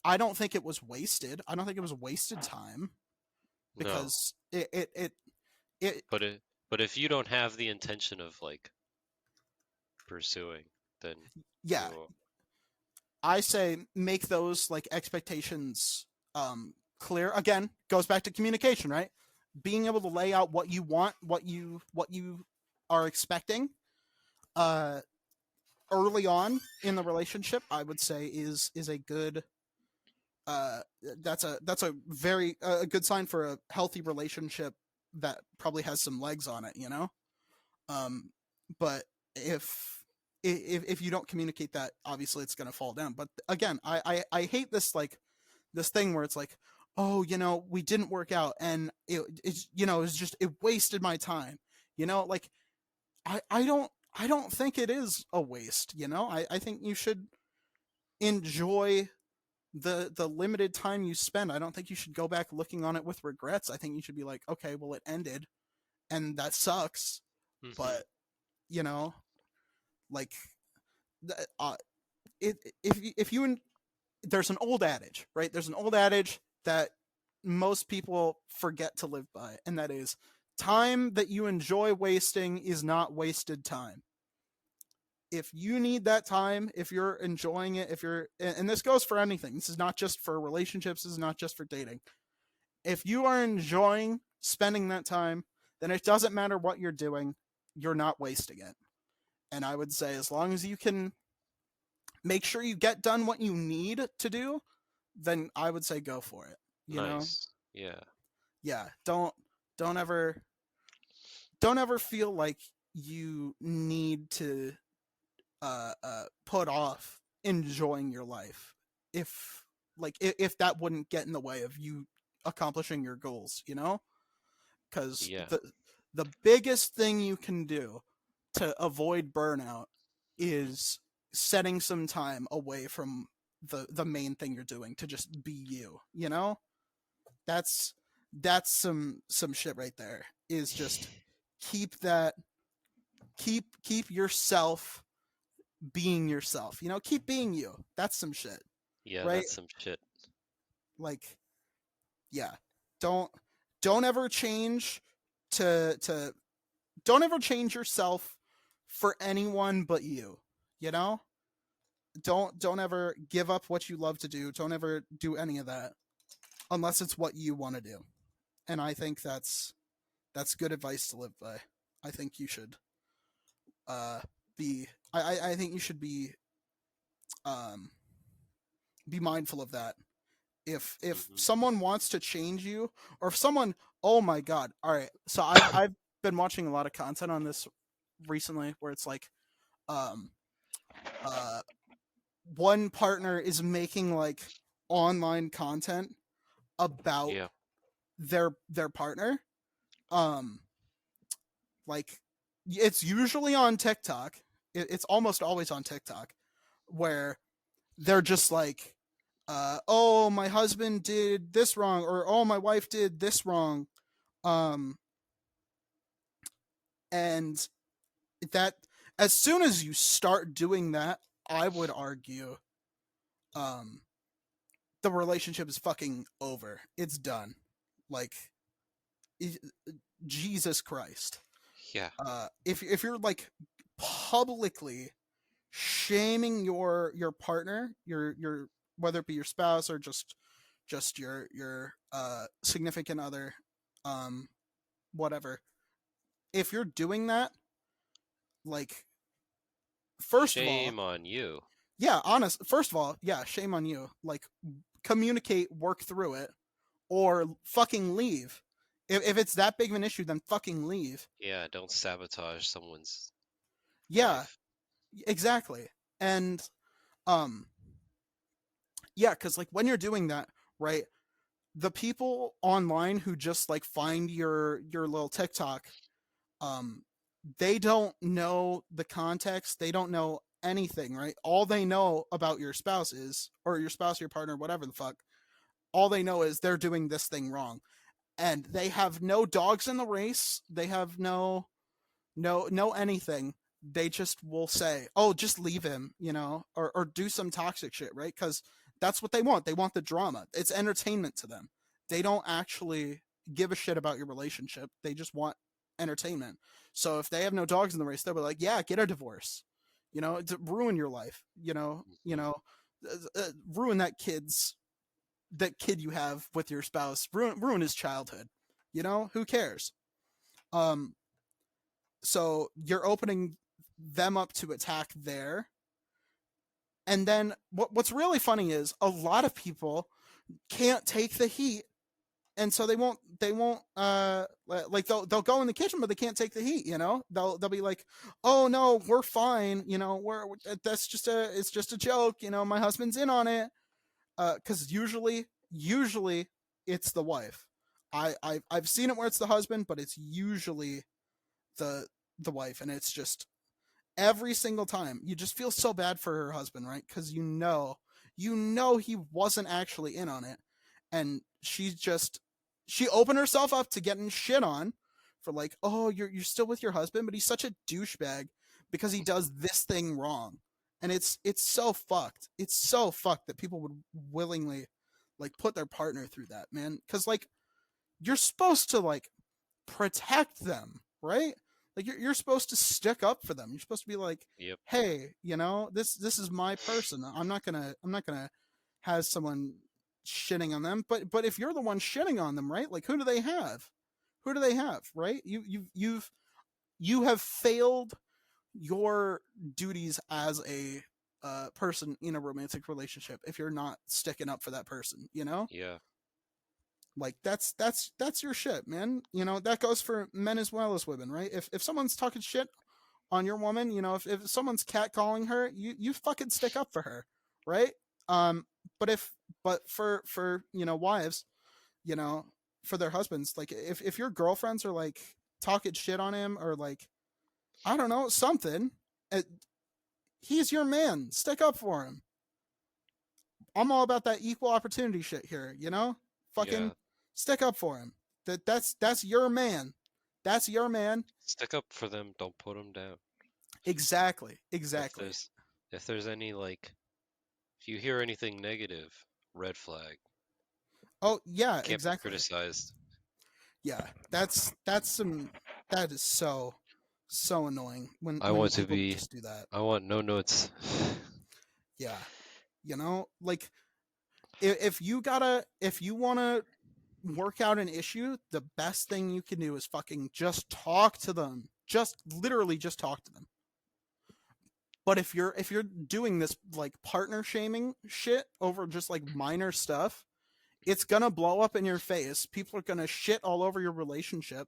I don't think it was wasted. I don't think it was wasted time No. because it But if you don't have the intention of like pursuing, then yeah, you I say make those like expectations clear. Again, goes back to communication, right? Being able to lay out what you want, what you are expecting uh early on in the relationship, I would say is a good uh that's a very a good sign for a healthy relationship that probably has some legs on it. um but if you don't communicate that, obviously it's going to fall down. But again, I hate this, like this thing where it's like, oh, we didn't work out, and it's just it wasted my time. Like I don't think it is a waste. I think you should enjoy the limited time you spend. I don't think you should go back looking on it with regrets. I think you should be like, okay, well, it ended and that sucks, hmm but you know, like uh, if you there's an old adage, right? There's an old adage that most people forget to live by, and that is time that you enjoy wasting is not wasted time. If you need that time, if you're enjoying it, if you're, and this goes for anything, this is not just for relationships, this is not just for dating. If you are enjoying spending that time, then it doesn't matter what you're doing, you're not wasting it. And I would say, as long as you can make sure you get done what you need to do, then I would say go for it. You know? Nice. Yeah. Yeah. Don't ever feel like you need to put off enjoying your life if that wouldn't get in the way of you accomplishing your goals. Because Yeah. the biggest thing you can do to avoid burnout is setting some time away from the main thing you're doing to just be you. That's some shit right there, is just keep that keep yourself being yourself. Keep being you. That's some shit, Yeah, right? that's some shit. Like, yeah. Don't don't ever change to don't ever change yourself for anyone but you. You know? Don't ever give up what you love to do. Don't ever do any of that unless it's what you want to do. And I think that's good advice to live by. I think you should uh be I think you should um be mindful of that. If hmm someone wants to change you, or if someone, oh my god, all right, so I've been watching a lot of content on this recently where it's like um uh one partner is making like online content about Yeah. their partner, um like it's usually on TikTok. It's almost always on TikTok, where they're just like, oh, my husband did this wrong, or oh, my wife did this wrong. um and that, as soon as you start doing that, I would argue um the relationship is fucking over. It's done. Like, Jesus Christ. Yeah. If you're like publicly shaming your partner, your whether it be your spouse or just your significant other, um whatever, if you're doing that, like, first of all, Shame on you. yeah, honest, first of all, yeah, shame on you. Like, communicate, work through it, or fucking leave. If it's that big of an issue, then fucking leave. Yeah, don't sabotage someone's Yeah, life. exactly. And um yeah, because like when you're doing that, right, the people online who just like find your little TikTok, um they don't know the context, they don't know anything, right? All they know about your spouse is, or your spouse, your partner, whatever the fuck, all they know is they're doing this thing wrong, and they have no dogs in the race, they have no anything. They just will say, oh, just leave him, or do some toxic shit, right? Because that's what they want. They want the drama. It's entertainment to them. They don't actually give a shit about your relationship. They just want entertainment. So if they have no dogs in the race, they'll be like, yeah, get a divorce, to ruin your life, Hmm. ruin that kid you have with your spouse, ruin his childhood, who cares? um so you're opening them up to attack there. And then what's really funny is a lot of people can't take the heat, and so they won't like they'll go in the kitchen, but they can't take the heat, they'll be like, oh no, we're fine, that's just it's just a joke, my husband's in on it. Because usually it's the wife. I've seen it where it's the husband, but it's usually the the wife, and it's just every single time you just feel so bad for her husband, right? Because you know he wasn't actually in on it, and she opened herself up to getting shit on for like, oh, you're still with your husband, but he's such a douchebag because he does this thing wrong. And it's so fucked. It's so fucked that people would willingly like put their partner through that, man. Because like, you're supposed to like protect them, right? Like, you're supposed to stick up for them. You're supposed to be like, Yep. hey, this is my person. I'm not gonna have someone shitting on them. But if you're the one shitting on them, right? Like, who do they have? Who do they have, right? You have failed your duties as a person in a romantic relationship if you're not sticking up for that person. Yeah. Like, that's your shit, man. That goes for men as well as women, right? If someone's talking shit on your woman, if someone's catcalling her, you fucking stick up for her, right? um but for wives, you know for their husbands, like, if your girlfriends are like talking shit on him, or like, I don't know, something, uh, he's your man, stick up for him. I'm all about that equal opportunity shit here. Yeah. Fucking stick up for him. That's your man. That's your man. Stick up for them. Don't put them down. Exactly. If Exactly. there's if there's any like if you hear anything negative, red flag. Oh yeah, Can't be exactly. criticized. Yeah. That is so annoying when I when want to people be. just do that. I want no notes. Yeah. Like, if you want to work out an issue, the best thing you can do is fucking just talk to them. Just literally just talk to them. But if you're doing this like partner shaming shit over just like minor stuff, it's gonna blow up in your face. People are gonna shit all over your relationship,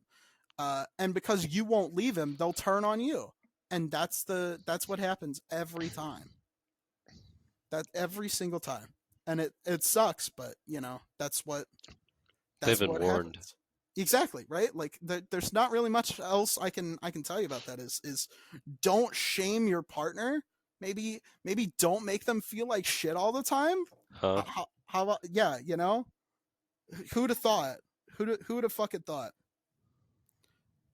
and because you won't leave him, they'll turn on you, and that's what happens every time. That every single time, and it sucks, but They've that's been what warned. happens. Exactly, right? Like, there's not really much else I can tell you about that. Is don't shame your partner. Maybe don't make them feel like shit all the time. Huh? How about, yeah, who'd have thought? Who'd have fucking thought?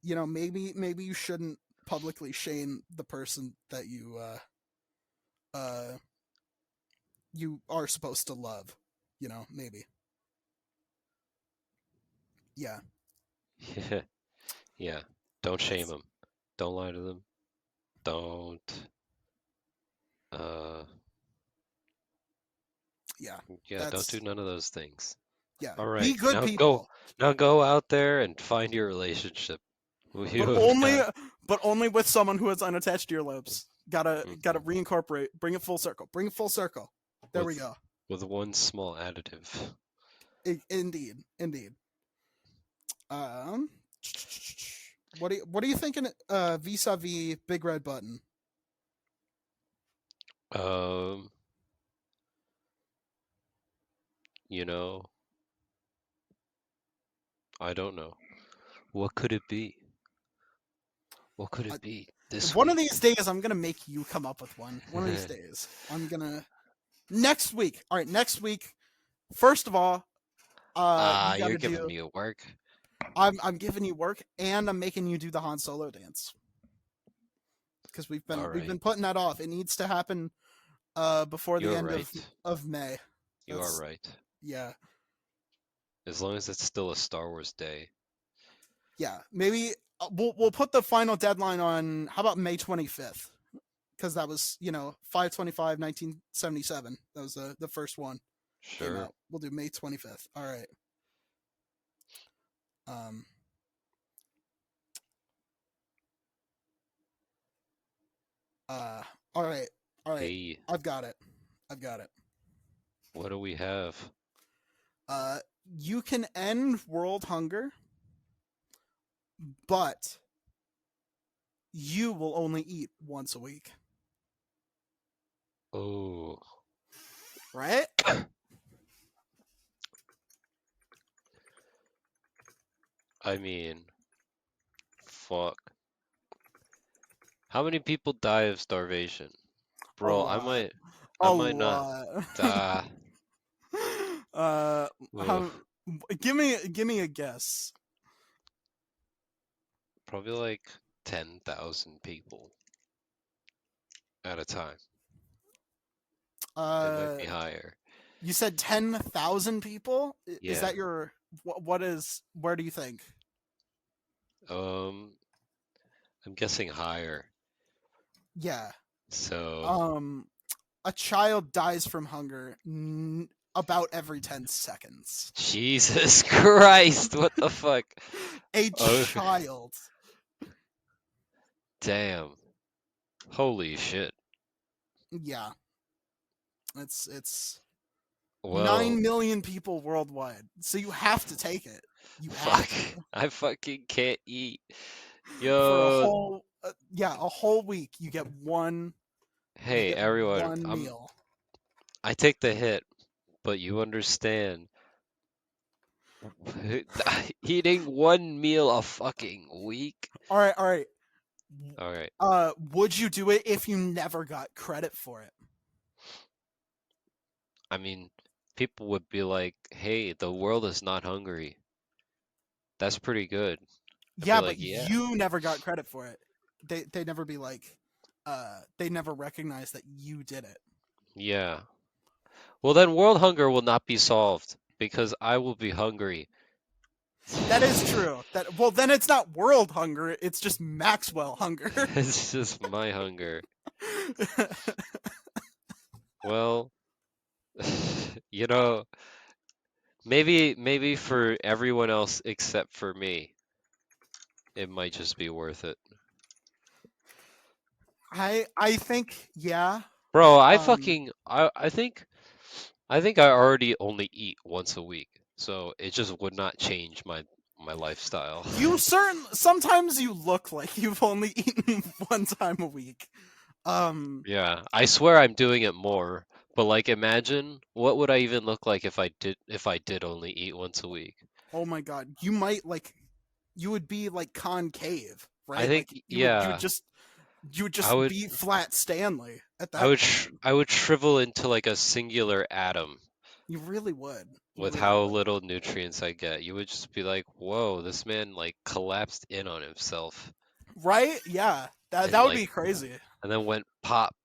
Maybe you shouldn't publicly shame the person that uh you are supposed to love. Maybe. Yeah. Yeah. Yeah. Don't shame That's them. Don't lie to them. Don't. Uh, Yeah, yeah, don't do that's none of those things. yeah. All Be right, good people, now go out there and find your relationship. but You have only got. but only with someone who has unattached earlobes. Gotta Mhm. reincorporate. Bring it full circle. Bring it full circle. There we with go. with one small additive. Indeed, indeed. Um, what are you thinking? Vis-a-vis Big Red Button. Um, you know, I don't know. What could it be? What could Uh, it be this One of week? these days, I'm gonna make you come up with one. One of these days, I'm gonna next week. All right, next week. First of all, you got You're to giving do. me a work. I'm giving you work, and I'm making you do the Han Solo dance because All we've right, been putting that off. It needs to happen before the you're end right. of May. You are That's right. yeah. As long as it's still a Star Wars day. Yeah, maybe we'll put the final deadline on how about May 25th because that was 5/25/1977. That was the first one came Sure. out. We'll do May 25th. All right. Um. Uh. All right. All right. Hey, I've got it. I've got it. what do we have? Uh. You can end world hunger, but you will only eat once a week. Oh, Right? I mean, fuck. How many people die of starvation? A Bro, lot. I A might not. lot. Ah, How? oof. Give me a guess. Probably like 10,000 people at a time. It might Uh, be higher. you said 10,000 people. Is Yeah. that your what is? Where do you think? Um, I'm guessing higher. Yeah. So, Um, a child dies from hunger about every 10 seconds. Jesus Christ, what the fuck? A Oh, child. damn. Holy shit. Yeah. It's Well, 9 million people worldwide. So you have to take it. You have fuck. to. I fucking can't eat. For a Yo, whole a whole week you hey get everyone, one meal. I take the hit, but you understand. Eating one meal a fucking week? All right, all right. All right. Would you do it if you never got credit for it? I mean, people would be like, "Hey, the world is not hungry." That's pretty good. I'd be Yeah, like, but "Yeah." you never got credit for it. They never be like, they never recognize that you did it. Yeah. Well, then world hunger will not be solved because I will be hungry. That is true. Then it's not world hunger. It's just Maxwell hunger. It's just my hunger. Well, you know, maybe for everyone else except for me, it might just be worth it. I think yeah. Bro, Um, I think I already only eat once a week, so it just would not change my lifestyle. sometimes you look like you've only eaten one time a week. Um, Yeah, I swear I'm doing it more, but like imagine what would I even look like if I did only eat once a week? oh my god, you would be like concave, I right? think Like yeah, you would I just would be flat Stanley at that point. I would shrivel into like a singular atom You really would. You with really how would. little nutrients I get. You would just be like, "Whoa, this man like collapsed in on himself Right? Yeah. and That would like be crazy. and then went pop."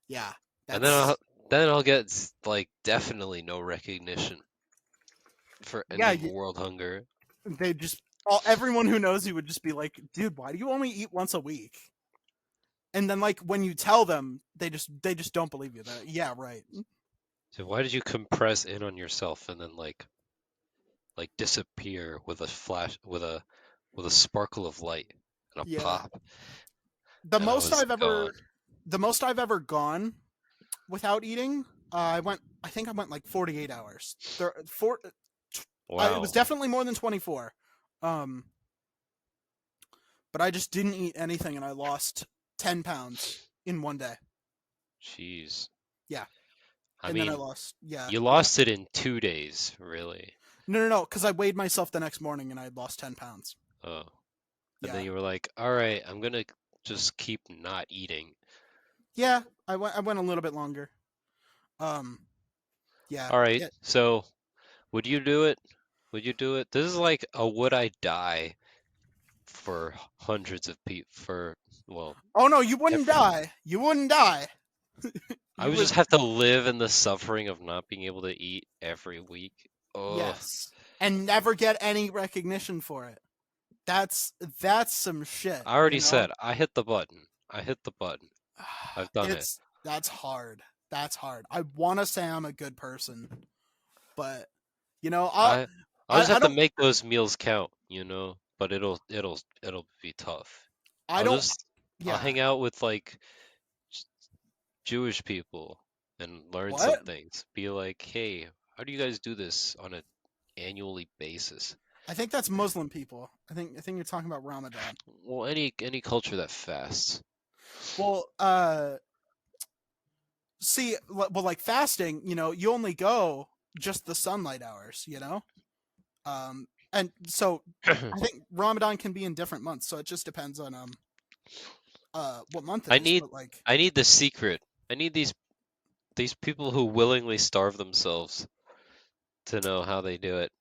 Yeah. And That's then I'll get like definitely no recognition for yeah, ending world hunger. they just everyone who knows you would just be like, dude, why do you only eat once a week? And then like when you tell them, they just don't believe you. Yeah, right. So why did you compress in on yourself and then like disappear with a flash with a sparkle of light and a Yeah. pop, The and I most was I've gone. ever the most I've ever gone without eating, I think I went like 48 hours. It was Wow. definitely more than 24. Um but I just didn't eat anything and I lost 10 pounds in one day. Jeez. Yeah. I And then I mean, lost, yeah, you yeah. lost it in 2 days, really. No, because I weighed myself the next morning and I had lost 10 pounds. Oh. And then Yeah. you were like, all right, I'm gonna just keep not eating. Yeah, I went a little bit longer. Um, yeah. All right, Yeah. so would you do it? Would you do it? This is like a would I die for hundreds of people for, well, Oh no, you wouldn't every, die. You wouldn't die. I You would just would. have to live in the suffering of not being able to eat every week. Oh, Yes. And never get any recognition for it. That's that's some shit, I you already know? said I hit the button. I hit the button. I've done it. It's that's hard. That's hard. I want to say I'm a good person, but you know, I I'll just I have to don't make those meals count, but it'll be tough. I I'll don't just I'll yeah. hang out with like J- Jewish people and learn some What? things. Be like, "Hey, how do you guys do this on an annually basis?" I think that's Muslim people. I think you're talking about Ramadan. Well, any culture that fasts. Well, see, well, like fasting, you know, you only go just the sunlight hours, you know? And so I think Ramadan can be in different months, so it just depends on what month it I is. need But like I need the secret. I need these people who willingly starve themselves to know how they do it.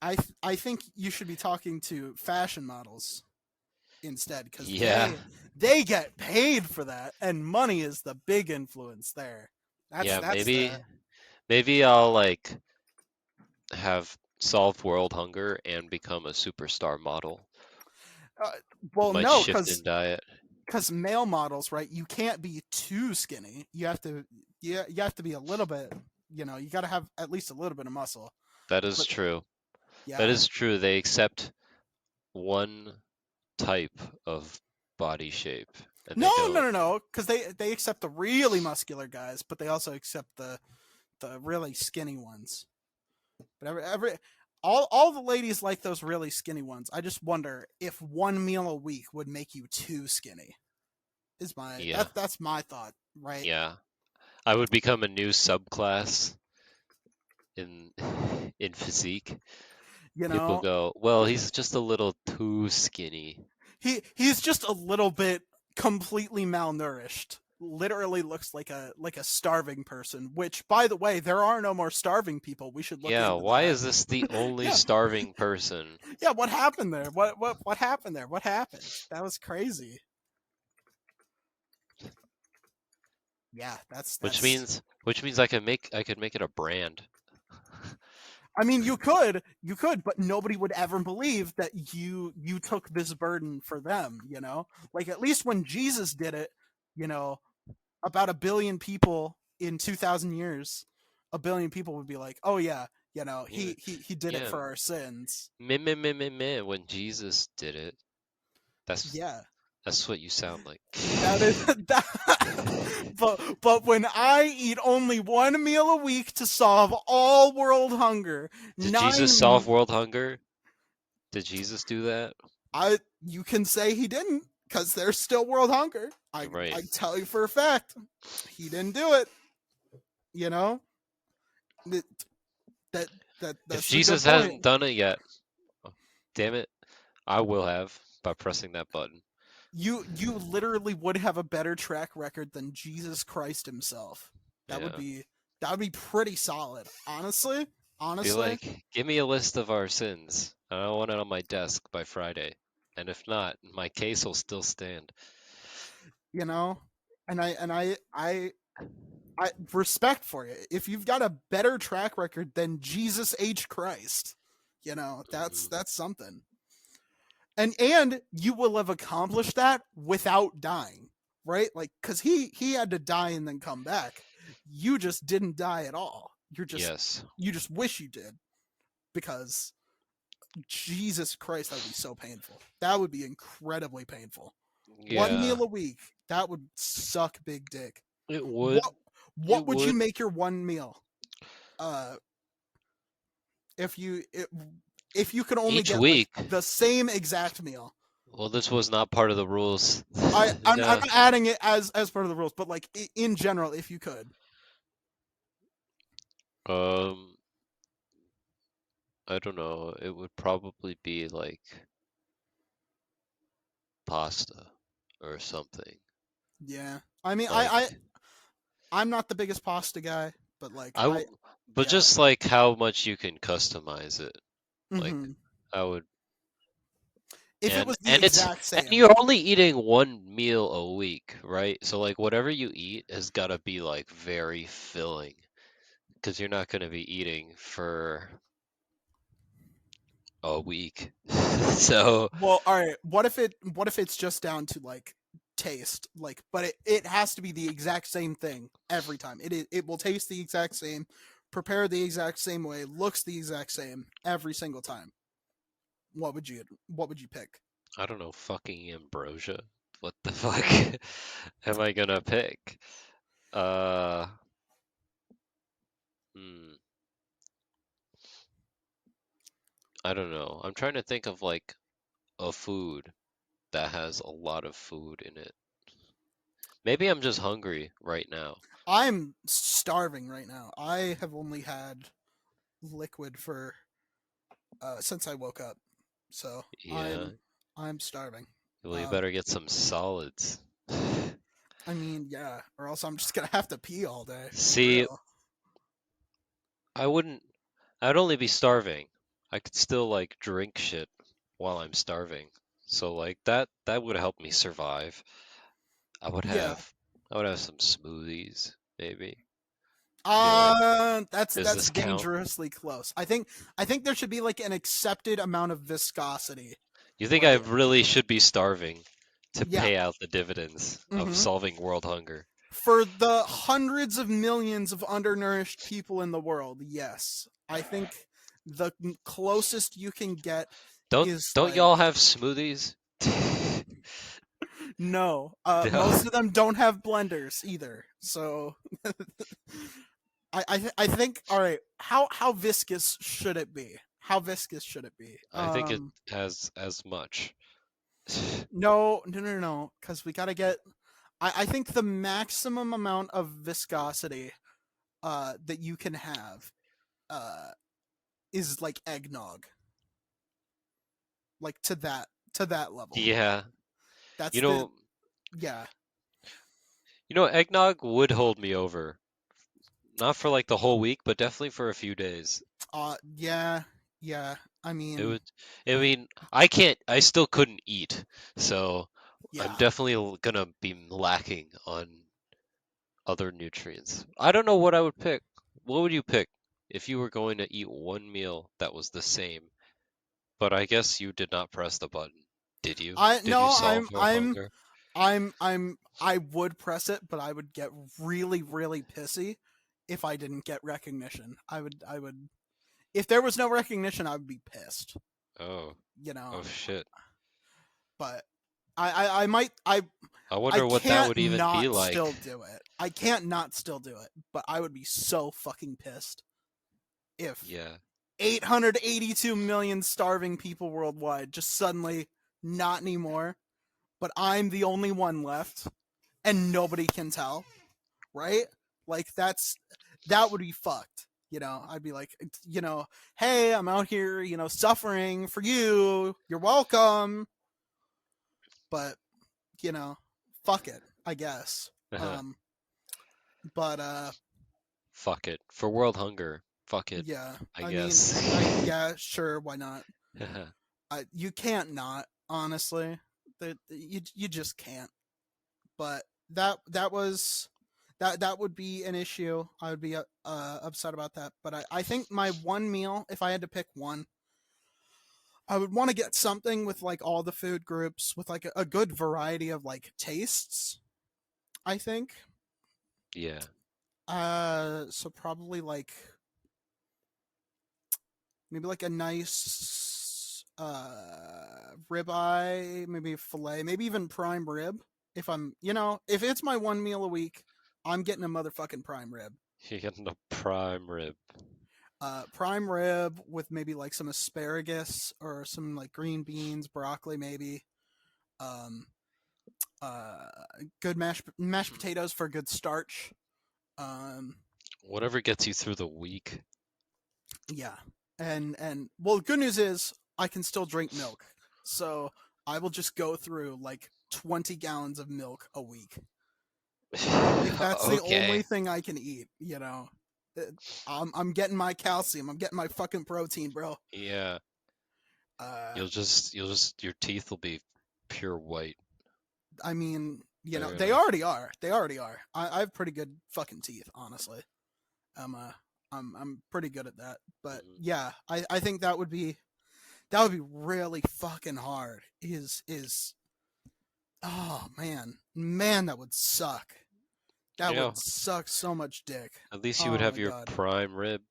I think you should be talking to fashion models instead because Yeah. they get paid for that, and money is the big influence there. Yeah, That's the maybe I'll like have solved world hunger and become a superstar model. uh, well, Might no, shift in diet. because male models, right? You can't be too skinny. You have to be a little bit. You know, you got to have at least a little bit of muscle. That is But true. That yeah, is true. They accept one type of body shape and they don't. no, because they accept the really muscular guys, but they also accept the really skinny ones. But all the ladies like those really skinny ones. I just wonder if one meal a week would make you too skinny. Is my Yeah. that's my thought, right? Yeah. I would become a new subclass in in physique. You People know, go, "Well, he's just a little too skinny." he's just a little bit completely malnourished. Literally looks like a starving person. Which, by the way, there are no more starving people. We should look Yeah, into why that. is this the only Yeah, starving person? yeah. What happened there? What happened there? What happened? That was crazy. Yeah, Which that's. means I could make it a brand. I mean, you could, but nobody would ever believe that you took this burden for them. You know, like at least when Jesus did it, you know, about a billion people in 2,000 years, a billion people would be like, "Oh yeah, you know, Yeah, he did it yeah. for our sins." Meh, meh, meh, meh, meh. When Jesus did it, that's Yeah, that's what you sound like. that is that. But when I eat only one meal a week to solve all world hunger, Did Jesus solve nine world hunger? Did Jesus do that? I you can say he didn't because there's still world hunger. Right. I tell you for a fact, he didn't do it. You know that that If that's a good Jesus point. hasn't done it yet, oh, damn it, I will have by pressing that button. You literally would have a better track record than Jesus Christ himself. That would Yeah. be that would be pretty solid. Honestly, Be honestly, like, give me a list of our sins. I want it on my desk by Friday. And if not, my case will still stand. you know, I respect for you. If you've got a better track record than Jesus H Christ, you know, Hmm. that's something. and you will have accomplished that without dying, right? Like, because he had to die and then come back. You just didn't die at all. Yes. You just wish you did, because Jesus Christ, that would be so painful. That would be incredibly painful. One Yeah. meal a week, that would suck big dick. It would. What It what would you would. make your one meal? If if you could only Each get like week. the same exact meal. Well, this was not part of the rules. I'm No. not adding it as part of the rules, but like in general, if you could. Um, I don't know. It would probably be like pasta or something. Yeah. I mean, Like I'm not the biggest pasta guy, but like I, w- but yeah. just like how much you can customize it. Like Hmm. I would, If it and was the exact and same. you're only eating one meal a week, right? So like whatever you eat has got to be like very filling, because you're not going to be eating for a week. So Well, all right. What if it's just down to like taste, like, but it has to be the exact same thing every time. It will taste the exact same, prepare the exact same way, looks the exact same every single time. What would you pick? I don't know, fucking ambrosia. What the fuck am I gonna pick? Uh, hmm, I don't know. I'm trying to think of like a food that has a lot of food in it. Maybe I'm just hungry right now. I'm starving right now. I have only had liquid for since I woke up, so Yeah, I'm starving. well, you Um, better get some solids. I mean, yeah, or else I'm just gonna have to pee all day for See, real. I wouldn't, I'd only be starving. I could still like drink shit while I'm starving. So like that would help me survive. I would Yeah. have I would have some smoothies, maybe. Be like, does That's this count? dangerously close. I think there should be like an accepted amount of viscosity. You think I Like, really should be starving to yeah. pay out the dividends of Hmm. solving world hunger? For the hundreds of millions of undernourished people in the world, yes. I think the closest you can get Don't is don't like y'all have smoothies? no. No. Most of them don't have blenders either. So I think all right. How viscous should it be? How viscous should it be? I think it has as much. No, because we gotta get. I think the maximum amount of viscosity that you can have uh is like eggnog, like to that level. Yeah. That's You the know, yeah. eggnog would hold me over. Not for like the whole week, but definitely for a few days. Yeah, yeah. I It mean, would I still couldn't eat. So I'm yeah. definitely gonna be lacking on other nutrients. I don't know what I would pick. What would you pick if you were going to eat one meal that was the same? But I guess you did not press the button, did you? I Did you no, solve world hunger? I would press it, but I would get really pissy if I didn't get recognition. I would if there was no recognition, I would be pissed. Oh, You know, oh shit. but I might I I wonder what that can't would even be not like. still do it. I can't not still do it, but I would be so fucking pissed if Yeah. 882 million starving people worldwide just suddenly not anymore, but I'm the only one left and nobody can tell, right? Like that would be fucked. You know, I'd be like, you know, hey, I'm out here, you know, suffering for you. You're welcome. But, you know, fuck it, I guess. Um but Fuck it. For world hunger. Fuck it, yeah, I I mean, guess. yeah, sure, why not? You can't not, honestly. You just can't. But that was that would be an issue. I would be upset about that. But I think my one meal, if I had to pick one, I would want to get something with like all the food groups with like a good variety of like tastes, I think. Yeah. So probably like maybe like a nice ribeye, maybe a fillet, maybe even prime rib. If I'm, if it's my one meal a week, I'm getting a motherfucking prime rib. You're getting a prime rib. Prime rib with maybe like some asparagus or some like green beans, broccoli, maybe. Um, uh, good mashed potatoes for good starch. Um, Whatever gets you through the week. yeah, and well, the good news is I can still drink milk, so I will just go through like 20 gallons of milk a week. If that's the only Okay. thing I can eat, I'm getting my calcium. I'm getting my fucking protein, bro. Yeah. Uh, You'll just your teeth will be pure white. I mean, They're they gonna already are. They already are. I have pretty good fucking teeth, honestly. I'm I'm pretty good at that. But Mhm. yeah, I think that would be really fucking hard. Is oh man, that would suck. That Yeah. would suck so much dick. At least you would Oh have my your god. prime rib.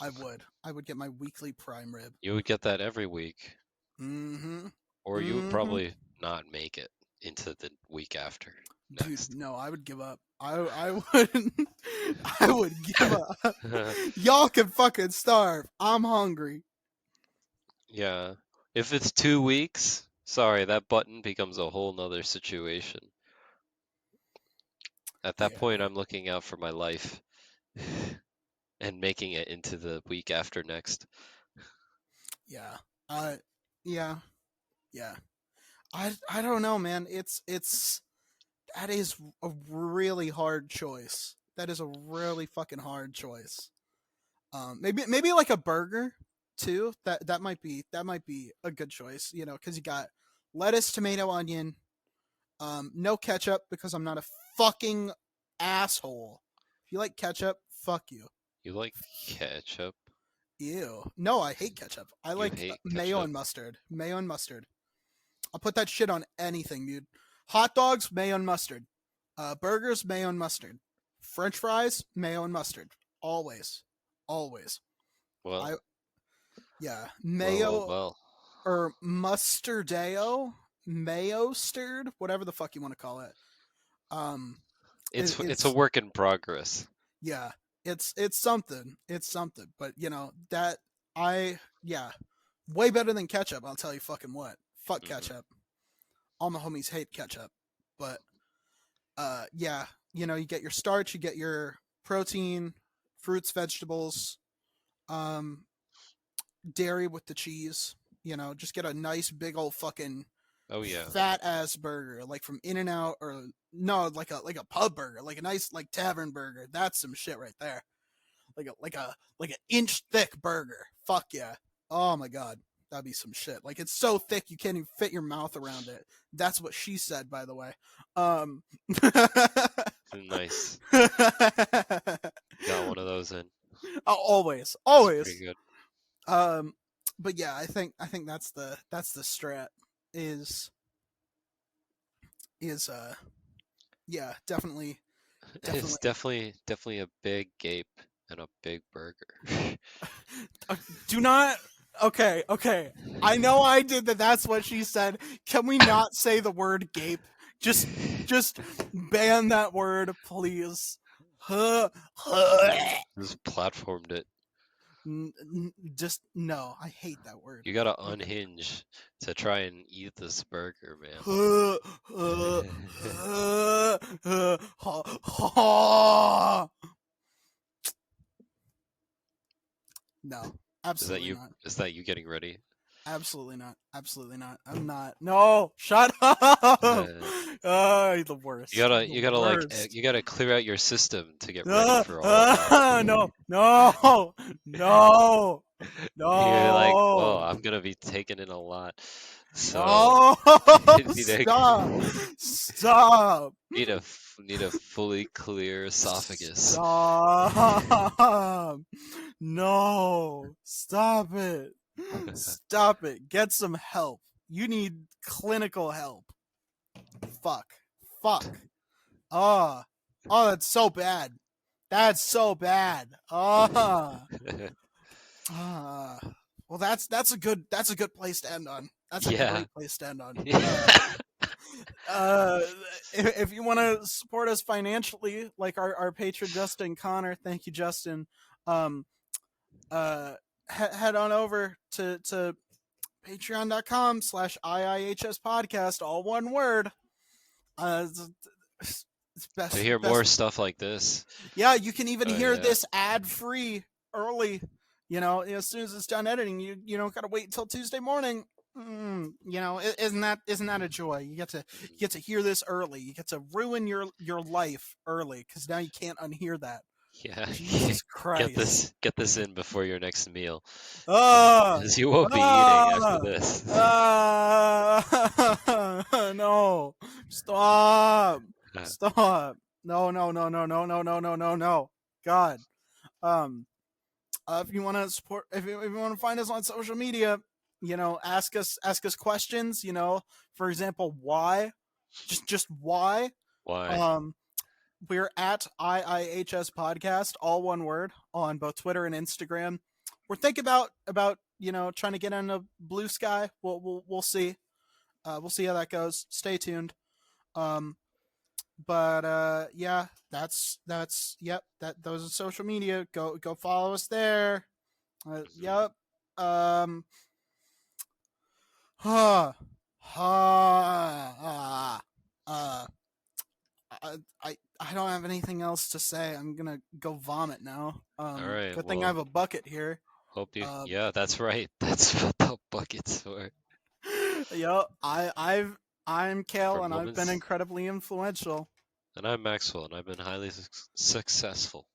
I would get my weekly prime rib. You would get that every week. Mm-hmm. Or you would Mm-hmm. probably not make it into the week after Dude, next. no, I would give up. I would I would give up. Y'all can fucking starve. I'm hungry. Yeah. If it's 2 weeks, sorry, that button becomes a whole nother situation. At that point, Yeah. I'm looking out for my life and making it into the week after next. Yeah. Yeah. Yeah. I don't know, man. It's that is a really hard choice. That is a really fucking hard choice. Maybe like a burger too. That might be a good choice. Because you got lettuce, tomato, onion. No ketchup because I'm not a fucking asshole. If you like ketchup, fuck you. You like ketchup? Ew. No, I hate ketchup. I You like hate mayo ketchup? and mustard. Mayo and mustard. I'll put that shit on anything, dude. Hot dogs, mayo and mustard. Burgers, mayo and mustard. French fries, mayo and mustard. Always. Always. I Well, Yeah. well, well, Mayo well. or mustardeo, mayo stirred, whatever the fuck you want to call it. Um It's a it's work in progress. yeah, it's something. It's something. But that yeah, way better than ketchup. I'll tell you fucking what. Fuck Hmm. ketchup. All my homies hate ketchup, but yeah, you get your starch, you get your protein, fruits, vegetables, um, dairy with the cheese. Just get a nice big old fucking Oh yeah. fat ass burger, like from In and Out, or no, like a pub burger, like a nice like tavern burger. That's some shit right there. Like an inch thick burger. Fuck yeah. Oh my god. That'd be some shit. Like it's so thick you can't even fit your mouth around it. That's what she said, by the way. Nice. Got one of those in. Always, It's pretty always. good. Um, but yeah, I think that's the strat is yeah, definitely, It's definitely. definitely a big gape and a big burger. Do not. Okay, okay. I know I did that. That's what she said. Can we not say the word gape? Just ban that word, please. Just platformed it. Just no. I hate that word. You gotta Okay. unhinge to try and eat this burger, man. No, Is that absolutely you? not. Is that you getting ready? Absolutely not. Absolutely not. I'm not. No, shut up. You're the You worst. gotta You're you the gotta like worst. you gotta clear out your system to get ready for all of that. No, no, no, You're like, whoa, no, I'm gonna be taking in a lot. So no. need a Stop. Stop. need a fully clear esophagus. Stop. No. Stop it. Stop it. Get some help. You need clinical help. Fuck. Oh, that's so bad. That's so bad. Well, that's a good place to end on. That's a Yeah. great place to end on. If you want to support us financially, like our patron Justin Connor, thank you, Justin. Head on over to patreon.com/IIHS podcast, all one word. It's best To hear more stuff like this. Yeah, you can even hear yeah. this ad-free early. As soon as it's done editing, you don't gotta wait until Tuesday morning. Isn't that a joy? You get to hear this early. You get to ruin your life early because now you can't unhear that. Yeah. Jesus Christ. Get this in before your next meal. Ah, Because you won't be eating after this. No. Stop. Stop. No. God. If you want to support, if you want to find us on social media, ask us questions. For example, why? Just why? Why? We're at IIHS podcast, all one word, on both Twitter and Instagram. We're thinking about trying to get on a Blue Sky. We'll see. We'll see how that goes. Stay tuned. But yeah, that's yep. Those are social media. Go follow us there. Yep. I don't have anything else to say. I'm gonna go vomit now. All right. Good thing I have a bucket here. Hope you. Yeah, that's right. That's what the bucket's for. Yo, I'm Kael, and I've been incredibly influential. And I'm Maxwell, and I've been highly successful.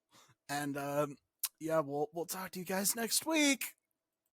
And yeah, we'll talk to you guys next week.